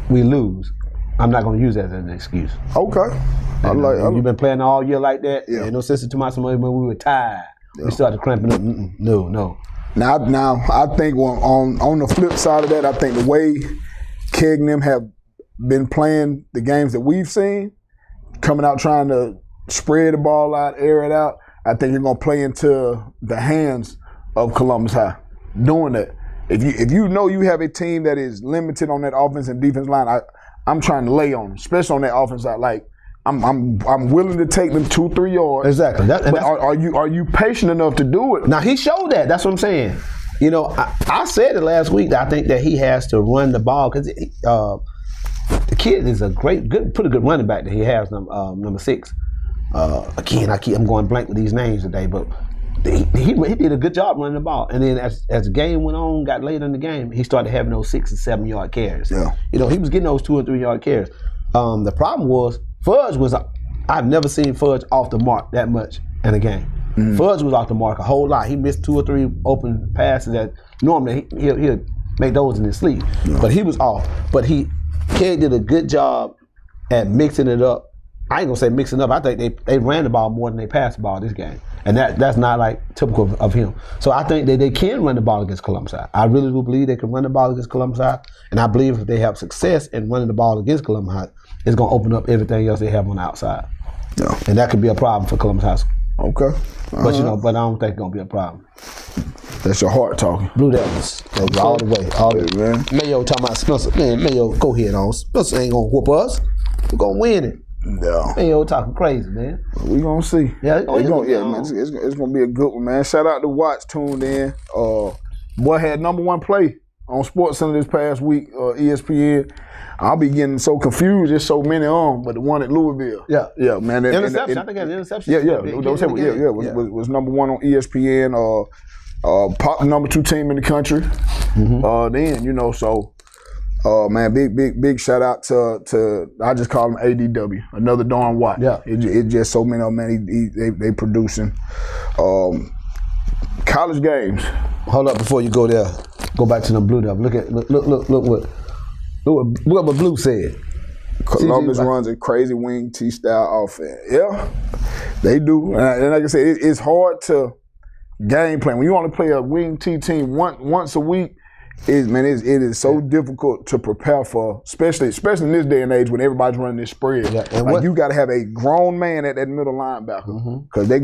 we lose, I'm not going to use that as an excuse. Okay. You've been playing all year like that. Yeah. Ain't no sense to my somebody when we were tired. Yeah. We started cramping up. No. Now I think on the flip side of that, I think the way Keg and them have been playing the games that we've seen, coming out trying to spread the ball out, air it out, I think you're going to play into the hands of Columbus High doing that. If you know you have a team that is limited on that offense and defense line, I'm trying to lay on them, especially on that offense side. Like I'm willing to take them 2-3 yards. Exactly. But are you patient enough to do it? Now he showed that. That's what I'm saying. You know, I said it last week that I think that he has to run the ball because the kid is a pretty good running back that he has. Number 6. Again, I'm going blank with these names today, but he did a good job running the ball. And then as the game went on, got later in the game, he started having those 6 and 7 yard carries. Yeah. You know, he was getting those 2 or 3 yard carries. The problem was Fudge was. I've never seen Fudge off the mark that much in a game. Fudge was off the mark a whole lot. He missed 2 or 3 open passes that normally he'll make those in his sleep. Yeah. But he was off. But Keg did a good job at mixing it up. I ain't gonna say mixing up. I think they ran the ball more than they passed the ball this game, and that's not like typical of him. So I think that they can run the ball against Columbus High. I really do believe they can run the ball against Columbus High, and I believe if they have success in running the ball against Columbus High, it's gonna open up everything else they have on the outside. Yeah. And that could be a problem for Columbus High. Okay. But I don't think it's gonna be a problem. That's your heart talking. Blue Devils, all the way, all the way. Man. Mayo talking about Spencer. Man, Mayo, go ahead on. Spencer ain't gonna whoop us. We're gonna win it. No. Mayo talking crazy, man. We gonna see. Yeah, man, it's gonna be a good one, man. Shout out to Watts tuned in. Boy had #1 play on SportsCenter this past week, ESPN. I'll be getting so confused. There's so many on, but the one at Louisville. Yeah, man. Interception. I think that's interception. Yeah. Was #1 on ESPN. Pop the #2 team in the country. Then so. Man, big shout out to I just call him ADW, another Darn Watt. Yeah, it's just so many of them, man. They producing college games. Hold up before you go there. Go back to the Blue Devil. Look what Blue said. Columbus runs a crazy wing T style offense. Yeah, they do. And like I said, it's hard to game plan when you want to play a wing T team once a week. It is so difficult to prepare for, especially in this day and age when everybody's running this spread. Yeah. And you got to have a grown man at that middle linebacker because you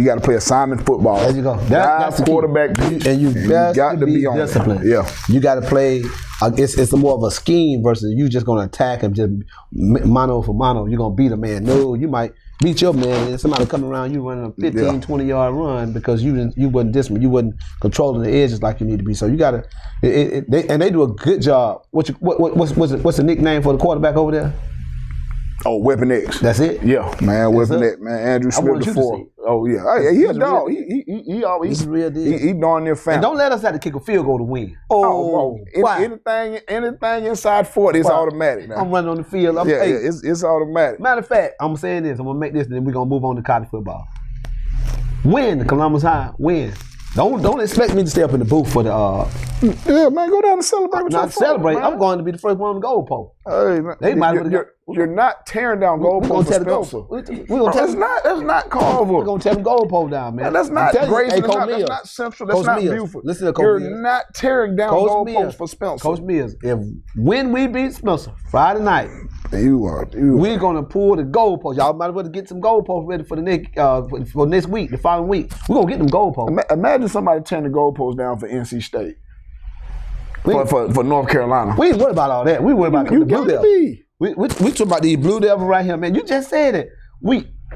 got to play assignment football. There you go. That's the quarterback, and you got to be on disciplined. Yeah, you got to play. It's more of a scheme versus you just going to attack him just mano for mano. You're going to beat a man. No, you might beat your man and somebody coming around you running a 15, 20 yard run because you wasn't disciplined. You wasn't controlling the edges like you need to be. So you got to. They do a good job. What's the nickname for the quarterback over there? Oh, Weapon X. That's it? Yeah, man, Weapon X, man. Andrew Smith IV. Oh yeah, hey, he a dog. He's a real deal. He darn near family. And don't let us have to kick a field goal to win. Anything inside 40 is automatic now. I'm running on the field. It's automatic. Matter of fact, I'm saying this. I'm gonna make this, and then we're gonna move on to college football. Win, Columbus High. Win. Don't expect me to stay up in the booth for the. Yeah, man, go down and celebrate. Not celebrate. I'm going to be the first one on the goal pole. Hey, man, you're not tearing down goal poles for Spencer. That's not Carver. We're gonna tear the goal pole down, man. That's not Grayson. That's not Central. That's not Buford. Listen to Coach Mills. You're not tearing down goal poles for Spencer. Coach Mills, when we beat Spencer Friday night, we're gonna pull the goal post. Y'all might as well get some goal posts ready for the next week, the following week. We're gonna get them goal posts. Imagine somebody tearing the goal posts down for NC State. For North Carolina. We ain't worried about all that. We worried about the Blue Devils. We talking about these Blue Devils right here, man. You just said it.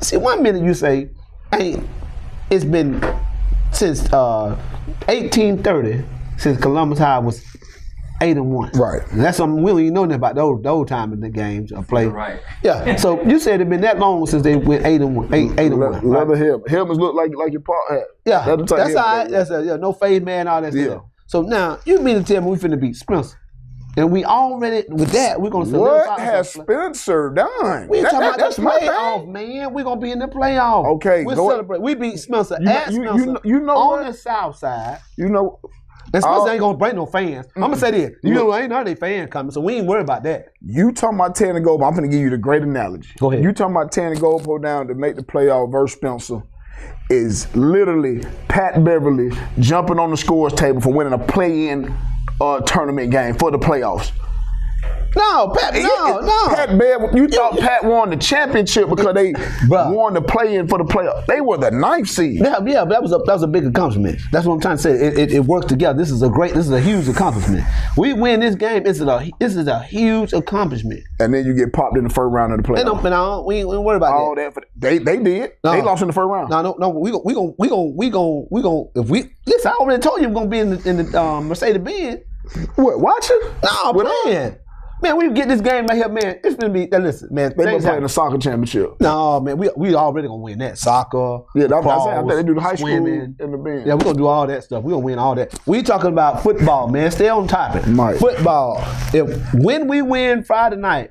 See, 1 minute you say, it's been since 1830 since Columbus High was 8-1. Right. And that's something we don't even know nothing about the old time in the games of play. Right. Yeah. So you said it's been that long since they went 8-1. 8-1. Leather helmets look like your part hat. Yeah. That's all right. That's no fade man, all that stuff. So now, you mean to tell me we finna beat Spencer And we already, with that, we're going to solidify. What has Spencer done? We talking about that's the my playoff, thing. man. We're going to be in the playoff. Okay, We'll go celebrate. We beat Spencer at Spencer you know on what? the south side. You know, And Spencer ain't going to bring no fans. I'm going to say this. You Look. know, ain't none of they fans coming, so we ain't worried about that. you talking about tearing the goal, but I'm going to give you the great analogy. Go ahead. You talking about tearing the goalpost down to make the playoff versus Spencer is literally Pat Beverly jumping on the scores table for winning a play-in tournament game for the playoffs. No, Pat, no. Pat Beverly, you thought Pat won the championship because they won the play-in for the playoff. They were the 9th seed. Yeah, but that was a big accomplishment. That's what I'm trying to say. It worked together. This is a huge accomplishment. We win this game. This is a huge accomplishment. And then you get popped in the first round of the playoff. We ain't worried about All that. They did. No. They lost in the first round. No. We gon' if we listen. I already told you we're gonna be in the Mercedes Benz. What? Watching? No, playing. Man, we get this game right here, man. It's gonna be. Listen, man. They been playing the soccer championship. No, man. We already gonna win that soccer. Yeah, that's cross, I think they do the high swimming. school in the band. Yeah, we're gonna do all that stuff. We're gonna win all that. We talking about football, man. Stay on topic. Right. Football. When we win Friday night,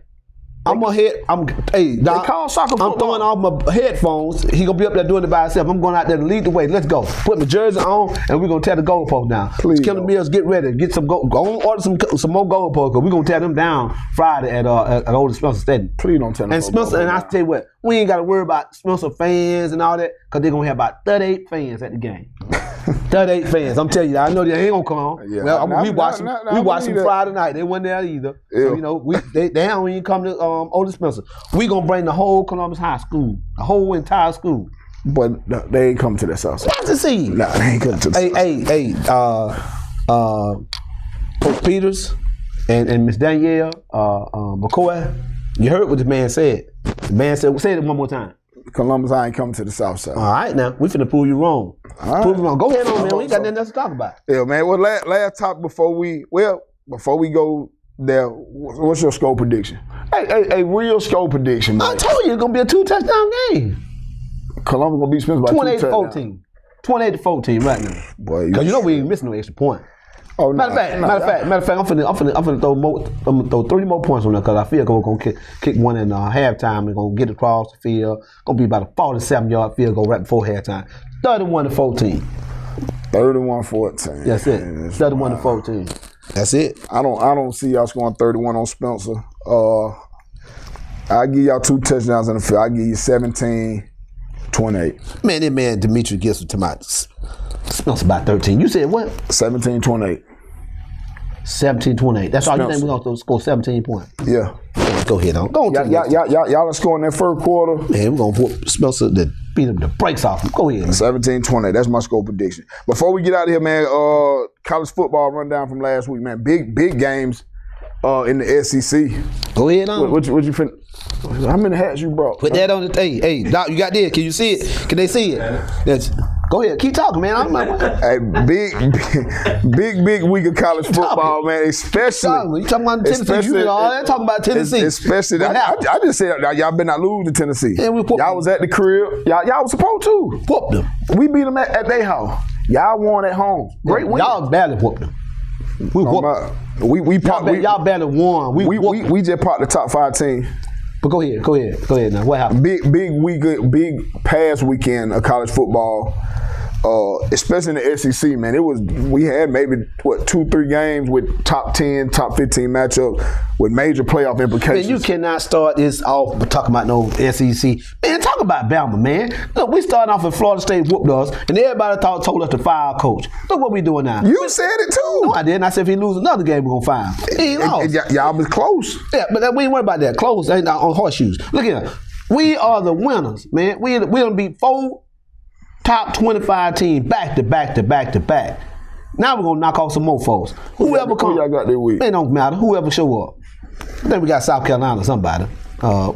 I'm gonna hit. Hey, They call soccer football. I'm throwing off my headphones. He gonna be up there doing it by himself. I'm going out there to lead the way. Let's go. Put my jersey on, and we're gonna tear the goalpost down. Please, Killer Mills, get ready. Get some go on, order some more goalposts. Cause we're gonna tear them down Friday at Old Spencer Stadium. Please don't tell them. And Spencer, and I tell you what, we ain't got to worry about Spencer fans and all that, because they're going to have about 38 fans at the game. 38 fans. I'm telling you, I know they ain't going to come. Yeah. Well, we watched them Friday night. They wasn't there either. Yeah. So, you know, they don't even come to Old Spencer. We going to bring the whole Columbus High School, the whole entire school. But they ain't come to the south side. Watch the see. Nah, they ain't come to the south side. Coach Peters and Miss Danielle McCoy, you heard what the man said. The man said, say it one more time. Columbus, I ain't coming to the south side. All right, now we finna prove you wrong. All Prove you right. wrong. Go ahead on, man. We ain't got nothing else to talk about. Yeah, man. Well, last talk before we go there, what's your score prediction? A real score prediction, man. I told you it's gonna be a 2-touchdown game. Columbus gonna beat Spencer by 28 2 to 14. 28 to 14 right now. Boy, Cause you know we ain't missing no extra point. Oh, Matter of fact, I'm finna throw 3 more points on there because I feel we're gonna kick one in halftime and gonna get across the field. Gonna be about a 47-yard field goal right before halftime. 31 to 14. 31-14. That's it. 31 to 14. That's it. I don't see y'all scoring 31 on Spencer. I'll give y'all 2 touchdowns in the field. I'll give you 17-28. Man, that man Dimitri gets to my Spencer by 13. You said what? 17-28. 17-28. That's all you think we're gonna score 17 points. Yeah. Go ahead on. Go on. Y'all are scoring that first quarter. Man, we're gonna put Spencer to beat him the brakes off him. Go ahead. 17-28. That's my score prediction. Before we get out of here, man, college football rundown from last week, man. Big games in the SEC. Go ahead on. What you fin? How many hats you brought? Put that on the hey, Doc, you got this. Can you see it? Can they see it? Go ahead, keep talking, man. I'm like, hey, big week of college football, man. Especially you talking about Tennessee? You all that talking about Tennessee? Especially I just said y'all better not lose to Tennessee. Yeah, y'all was at the crib. Y'all was supposed to whoop them. We beat them at their house. Y'all won at home. Great win. Y'all barely whooped them. We whooped. Y'all barely won. We just popped the top 5 team. But go ahead now. What happened? Big past weekend of college football, especially in the SEC, man. We had maybe 2-3 games with top 10, top 15 matchups with major playoff implications. Man, you cannot start this off talking about no SEC. Man, talk about Bama, man. Look, we started off in Florida State whooped us, and everybody told us to fire our coach. Look what we doing now. You said it too. No, I didn't. I said if he lose another game, we're gonna fire him. He ain't lost. Y'all was close. Yeah, but we ain't worried about that. Close ain't on horseshoes. Look here. We are the winners, man. We done beat 4 top 25 teams back to back. Now we're gonna knock off some more folks. Whoever come, who y'all got this week? It don't matter. Whoever show up. I think we got South Carolina or somebody.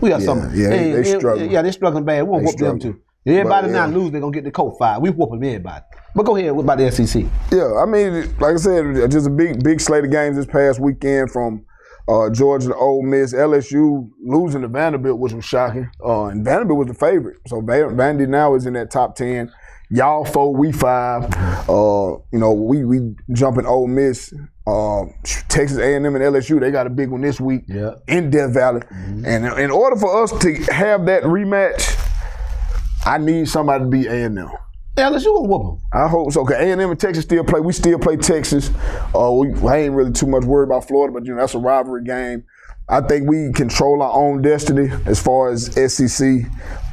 We got something. Yeah, they struggling. Yeah, they struggling bad. We'll whoop them too. Everybody not lose, they're gonna get the coat fired. We whooping everybody. But go ahead, what about the SEC? Yeah, I mean, like I said, just a big slate of games this past weekend from Georgia to Ole Miss. LSU losing to Vanderbilt, which was shocking. And Vanderbilt was the favorite. So Vandy now is in that top 10. Y'all 4, we 5. We jumping Ole Miss. Texas A&M and LSU, they got a big one this week in Death Valley. Mm-hmm. And in order for us to have that rematch, I need somebody to beat A&M. LSU gonna whoop them. I hope so. Cause A&M and Texas still play. We still play Texas. I ain't really too much worried about Florida, but that's a rivalry game. I think we control our own destiny as far as SEC,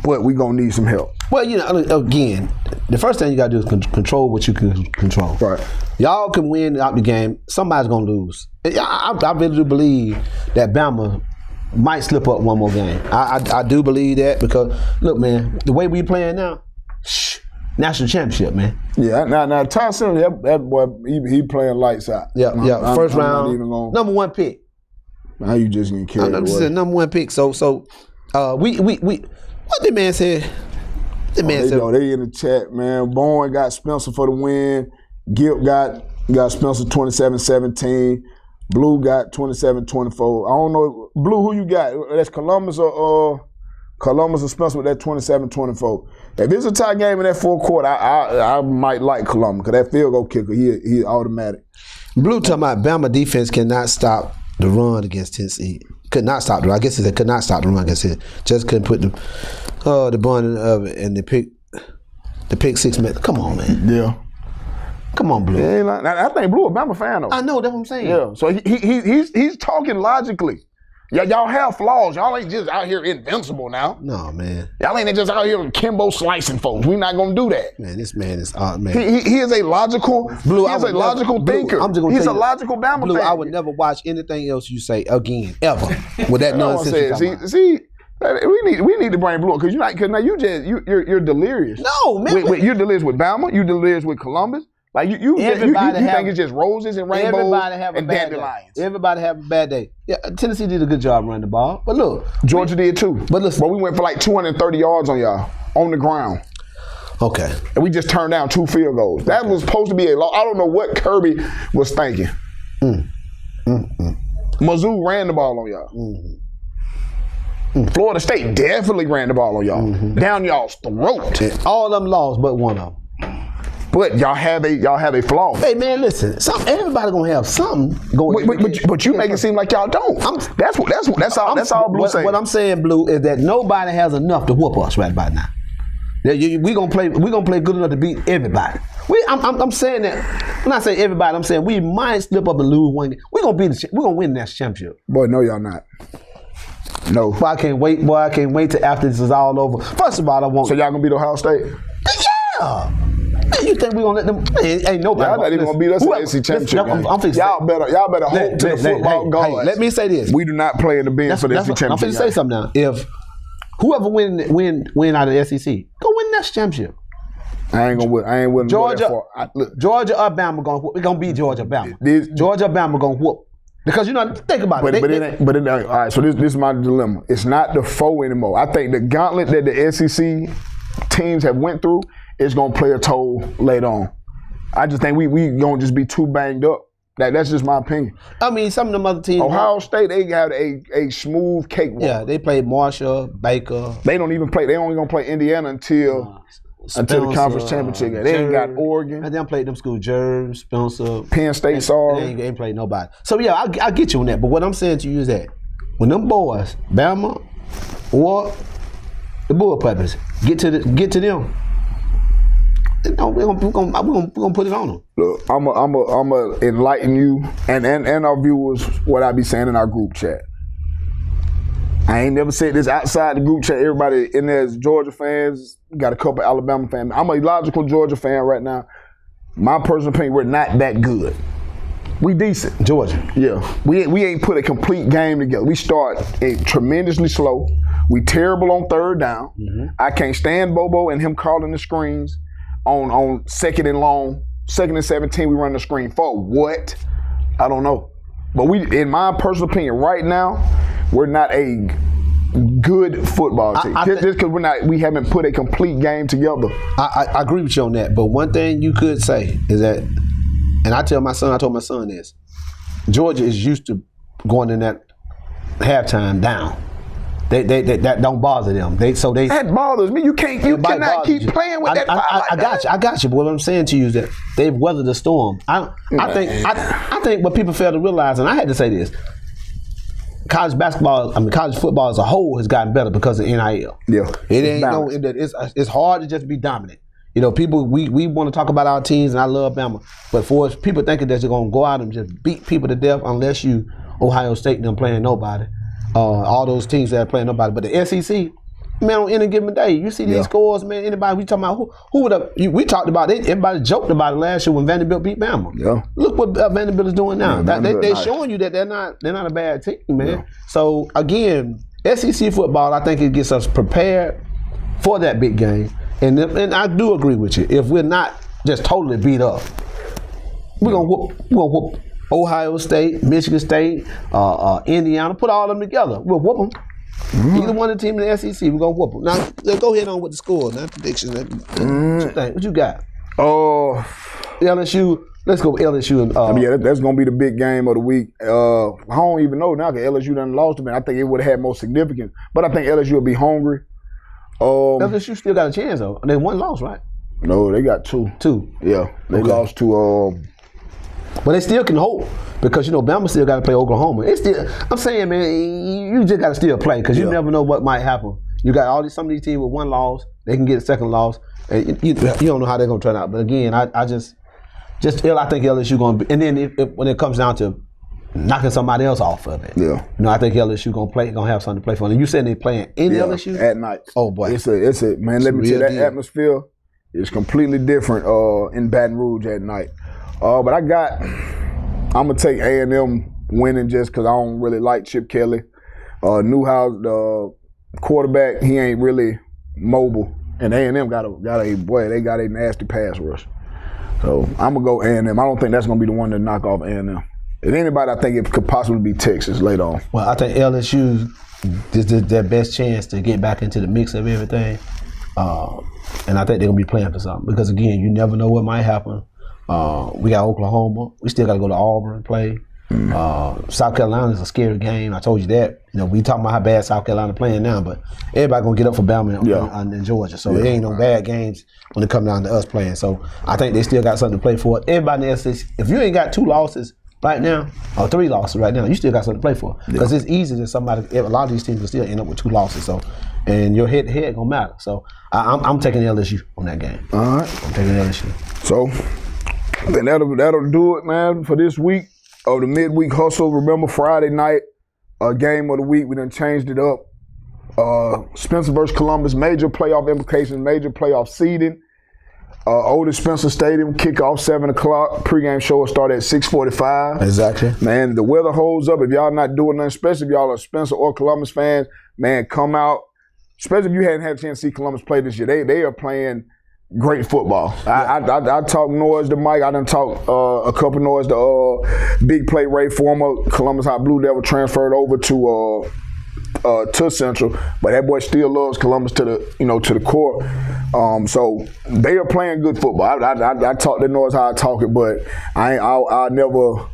but we gonna need some help. Well, again, the first thing you gotta do is control what you can control. Right. Y'all can win out the game. Somebody's gonna lose. I really do believe that Bama might slip up one more game. I do believe that because look, man, the way we playing now, national championship, man. Yeah. Now Ty Simmons, that boy, he playing lights out. Yeah. First round, number 1 pick. Now you just getting carried away. This is the number 1 pick. So we what the man said? The man said they in the chat, man. Bowen got Spencer for the win. Gilt got Spencer 27-17. Blue got 27-24. I don't know, Blue, who you got? That's Columbus or Spencer with that 27-24. If it's a tie game in that fourth quarter, I might like Columbus because that field goal kicker, he automatic. Blue talking about Bama defense cannot stop the run against Tennessee. Could not stop the run. I guess they could not stop the run against it. Just couldn't put the bun in the oven and the pick 6 minutes. Come on, man. Yeah. Come on, Blue. Yeah, I think Blue a Bama fan though. I know, that's what I'm saying. Yeah. So he's talking logically. Yeah, y'all have flaws. Y'all ain't just out here invincible now. No, man. Y'all ain't just out here Kimbo slicing folks. We not gonna do that. Man, this man is man. He is a logical Blue. He's a logical thinker. He's a logical Bama Blue, fan. I would never watch anything else you say again, ever, with that nonsense. See, we need to bring Blue because now you're delirious. No, man. You're delirious with Bama. You're delirious with Columbus. Like you think it's just roses and rainbows and dandelions. Everybody have a bad day. Yeah, Tennessee did a good job running the ball, but look, Georgia did too. But listen, we went for like 230 yards on y'all on the ground. Okay, and we just turned down 2 field goals. That was supposed to be a law. I don't know what Kirby was thinking. Mizzou ran the ball on y'all. Florida State definitely ran the ball on y'all. Down y'all's throat. And all of them lost, but one of them. But y'all have a flaw. Hey man, listen. Everybody gonna have something going. But you make it seem like y'all don't. That's all Blue saying. What I'm saying, Blue, is that nobody has enough to whoop us right about now. We gonna play good enough to beat everybody. I'm saying that when I say everybody, I'm saying we might slip up and lose one game. We're gonna win the national championship. Boy, no, y'all not. No. Boy, I can't wait. Boy, I can't wait till after this is all over. First of all, I want. So y'all gonna beat Ohio State? Yeah. Man, you think we gonna let them? Man, ain't nobody. Y'all not even gonna beat us in the SEC championship game. Y'all better hope to the football gods. Hey, let me say this: we do not play in the bin for the SEC championship. I'm finna say something now. If whoever win out of the SEC, go win the national championship. I ain't willing Georgia, to go that far. Georgia or Bama gonna whoop. We gonna beat Georgia, Bama. Georgia, Bama gonna whoop. Because think about it. But it ain't. All right, so this is my dilemma. It's not the foe anymore. I think the gauntlet that the SEC teams have went through is gonna play a toll later on. I just think we gonna just be too banged up. That's just my opinion. I mean, some of them other teams. Ohio State, they got a smooth cakewalk. Yeah, they played Marshall, Baker. They don't even play. They only gonna play Indiana until the conference championship game. They ain't got Oregon. And then played them schools, Jerv, Spencer. Penn State, sorry. They ain't played nobody. So yeah, I get you on that. But what I'm saying to you is that when them boys, Bama or the Bull Puppets, get to them, we're gonna put it on them. Look, I'm gonna enlighten you and our viewers what I be saying in our group chat. I ain't never said this outside the group chat. Everybody in there is Georgia fans. Got a couple Alabama fans. I'm a logical Georgia fan right now. My personal opinion, we're not that good. We decent. Georgia. Yeah. We ain't put a complete game together. We start tremendously slow. We terrible on third down. Mm-hmm. I can't stand Bobo and him calling the screens on second and long. Second and 17, we run the screen for what? I don't know. But in my personal opinion, right now, we're not a good football team. Just because we haven't put a complete game together. I agree with you on that. But one thing you could say is that, and I told my son this, Georgia is used to going in that halftime down. that don't bother them. That bothers me. You cannot keep playing with that. I got you. But what I'm saying to you is that they've weathered the storm. I think what people fail to realize, and I had to say this. College football as a whole has gotten better because of NIL. Yeah, it's hard to just be dominant. You know, people we want to talk about our teams, and I love Bama, but for people thinking that you're gonna go out and just beat people to death unless you Ohio State and them playing nobody, all those teams that are playing nobody, but the SEC. Man, on any given day, you see these scores, man. Anybody we talking about who would have? We talked about it. Everybody joked about it last year when Vanderbilt beat Bama. Yeah. Look what Vanderbilt is doing now. Yeah, they're showing you that they're not a bad team, man. Yeah. So again, SEC football, I think it gets us prepared for that big game. And I do agree with you. If we're not just totally beat up, we're gonna whoop Ohio State, Michigan State, Indiana. Put all of them together. We'll whoop them. Mm-hmm. Either one of the team in the SEC, we're gonna whoop them. Now, let's go ahead on with the score, not predictions. What you think? What you got? LSU. Let's go with LSU. And, that's gonna be the big game of the week. I don't even know now because LSU done lost them. I think it would have had more significance, but I think LSU will be hungry. LSU still got a chance though. They one loss, right? No, they got two. Yeah, they lost to. But they still can hope because Bama still got to play Oklahoma. I'm saying, man, you just got to still play because you never know what might happen. You got some of these teams with one loss, they can get a second loss, and you don't know how they're gonna turn out. But again, I think LSU gonna be, and then when it comes down to knocking somebody else off of it, I think LSU gonna have something to play for. And you said they playing in LSU at night. Oh boy, it's a man. Let me tell you, that atmosphere is completely different in Baton Rouge at night. But I'm gonna take A&M winning just because I don't really like Chip Kelly. Newhouse, the quarterback, he ain't really mobile, and A&M got a nasty pass rush. So I'm gonna go A&M. I don't think that's gonna be the one to knock off A&M. If anybody, I think it could possibly be Texas later on. Well, I think LSU is their best chance to get back into the mix of everything, and I think they're gonna be playing for something because again, you never know what might happen. We got Oklahoma. We still got to go to Auburn and play. South Carolina is a scary game. I told you that. We talking about how bad South Carolina playing now, but everybody gonna get up for Bama and Georgia. So it ain't no bad games when it comes down to us playing. So I think they still got something to play for. Everybody in the SEC, if you ain't got 2 losses right now or 3 losses right now, you still got something to play for because it's easy that a lot of these teams will still end up with 2 losses. So and your head-to-head gonna matter. So I'm taking LSU on that game. All right, I'm taking LSU. So. Then that'll do it, man, for this week of the Midweek Hustle. Remember, Friday night, game of the week, we done changed it up. Spencer versus Columbus, major playoff implications, major playoff seeding. Otis Spencer Stadium, kickoff 7 o'clock. Pregame show will start at 6:45. Exactly. Man, the weather holds up. If y'all not doing nothing, especially if y'all are Spencer or Columbus fans, man, come out. Especially if you hadn't had a chance to see Columbus play this year. They are playing great football. I talked noise to Mike. I done talked a couple noise to Big Play Ray, former Columbus High Blue Devil, transferred over to Central, but that boy still loves Columbus to the core. So they are playing good football. I talk to noise how I talk it, but I'll never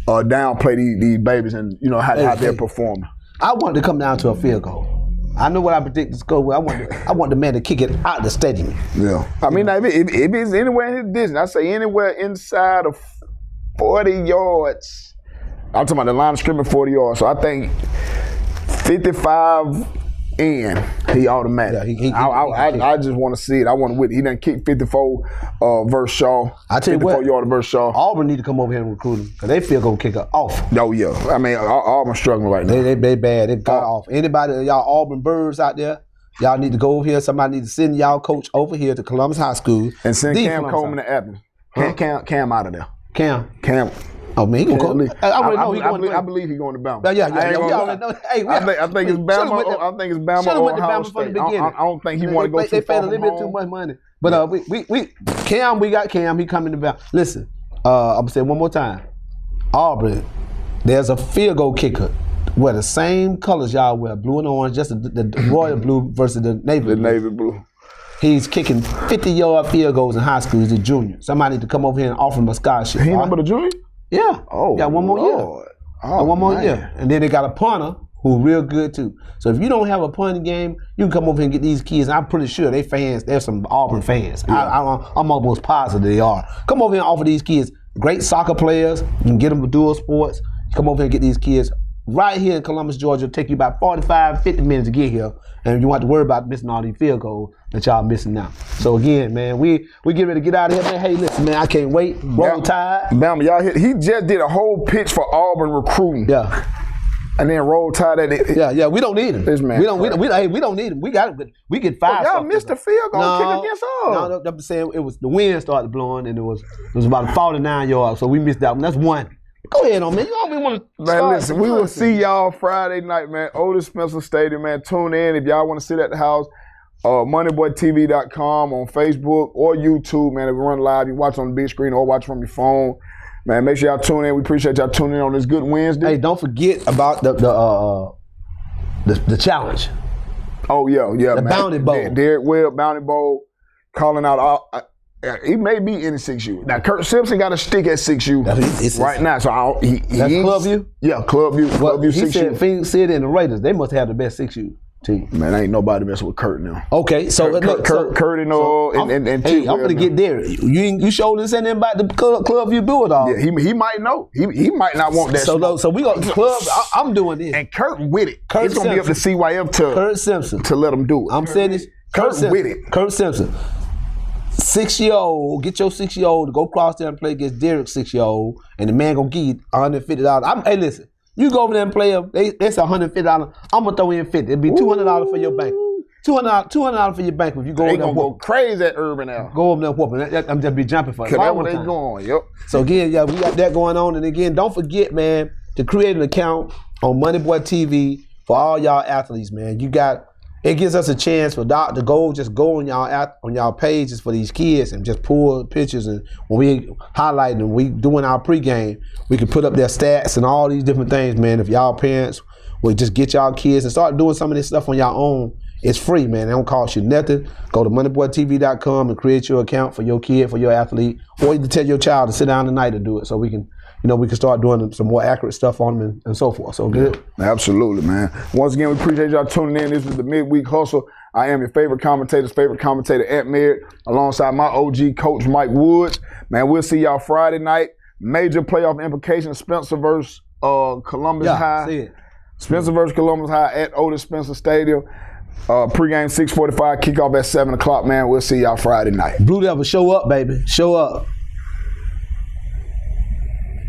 downplay these babies and how they're performing. I want to come down to a field goal. I know what I predict the score with. I want the man to kick it out of the stadium. Yeah. I mean, if it's anywhere in his distance, I say anywhere inside of 40 yards. I'm talking about the line of scrimmage 40 yards. So I think 55 in, he automatic. Yeah, I just want to see it. I want to win. He done kick 54 versus Shaw. I tell you what, 54 yards versus Shaw. Auburn need to come over here and recruit him because they feel gonna kick her off. Oh yeah. I mean, Auburn's struggling right now. They bad. They got off. Anybody, y'all Auburn birds out there, y'all need to go over here. Somebody need to send y'all coach over here to Columbus High School and send Cam Coleman to Athens. Cam out of there. Cam. Oh man, he gonna go. I already know he going to. I believe he's going to Bama. Yeah. We already know. Hey, I think it's Bama. I think it's Bama or Ohio State. I don't think he want to go too far. They paid a little bit too much money. But we got Cam. He coming to Bama. Listen, I'm gonna say it one more time. Auburn, there's a field goal kicker where the same colors y'all wear, blue and orange, just the royal blue versus the navy blue. The navy blue. He's kicking 50-yard field goals in high school. He's a junior. Somebody need to come over here and offer him a scholarship. He ain't number the junior? Yeah. Oh, got one more year. Oh, one more year. And then they got a punter who real good too. So if you don't have a punting game, you can come over here and get these kids. I'm pretty sure they fans. There's some Auburn fans. Yeah. I'm almost positive they are. Come over here and offer these kids great soccer players. You can get them to dual sports. Come over here and get these kids right here in Columbus, Georgia. It'll take you about 45, 50 minutes to get here, and you won't have to worry about missing all these field goals that y'all missing now. So again, man, we get ready to get out of here, man. Hey, listen, man, I can't wait. Roll Tide. Bama, y'all hit. He just did a whole pitch for Auburn recruiting. Yeah. And then Roll Tide at it. Yeah, we don't need him. This man. We don't need him. We got him. We get 5. Y'all missed the field goal kick against us. No, I'm saying it was the wind started blowing and it was about 49 yards, so we missed that one. That's one. Go ahead on, man. You always want to. Man, listen, we will see y'all Friday night, man. Otis Spencer Stadium, man. Tune in if y'all want to sit at the house. MoneyBoyTV.com on Facebook or YouTube, man. If we run live, you watch on the big screen or watch from your phone. Man, make sure y'all tune in. We appreciate y'all tuning in on this good Wednesday. Hey, don't forget about the challenge. Oh, yeah, the man. Bounty Bowl. Derek Webb, Bounty Bowl, calling out. He may be in the 6U. Now, Kurt Simpson got a stick at 6U right now. So that's Club View? Yeah, Club View. Club View 6U. He said Phoenix City and the Raiders, they must have the best 6U team. Man, ain't nobody messing with Kurt now. Okay, so Kurt and hey, I'm gonna get there. You showed us anything about the Club View Bulldog. Yeah, he might know. He might not want that. So we got Club. I'm doing this. And Kurt with it. It's gonna be up to CYF Kurt Simpson to let him do it. I'm saying this. Kurt with it. Kurt Simpson. 6-year-old, get your 6-year-old to go cross there and play against Derek's 6-year-old, and the man gonna give you $150. Hey, listen, you go over there and play them. That's $150. I'm gonna throw in $50. It'll be $200 for your bank. $200 for your bank if you go over there. They gonna go crazy at Urban now. Go over there and whooping. I'm just be jumping for it. That's where they going. Yep. So again, yeah, we got that going on. And again, don't forget, man, to create an account on Money Boy TV for all y'all athletes, man. It gives us a chance for Doc to go on y'all pages for these kids and just pull pictures, and when we highlight them, we doing our pregame, we can put up their stats and all these different things, man. If y'all parents will just get y'all kids and start doing some of this stuff on your own, it's free, man. It don't cost you nothing. Go to moneyboytv.com and create your account for your kid, for your athlete, or you can tell your child to sit down tonight and do it so we can start doing some more accurate stuff on them and so forth. So good. Absolutely, man. Once again, we appreciate y'all tuning in. This is the Midweek Hustle. I am your favorite commentator, Ant Merritt, alongside my OG coach, Mike Woods. Man, we'll see y'all Friday night. Major playoff implications, Spencer versus Columbus High. See it. Spencer versus Columbus High at Otis Spencer Stadium. Pregame 6:45, kickoff at 7 o'clock, man. We'll see y'all Friday night. Blue Devil, show up, baby. Show up.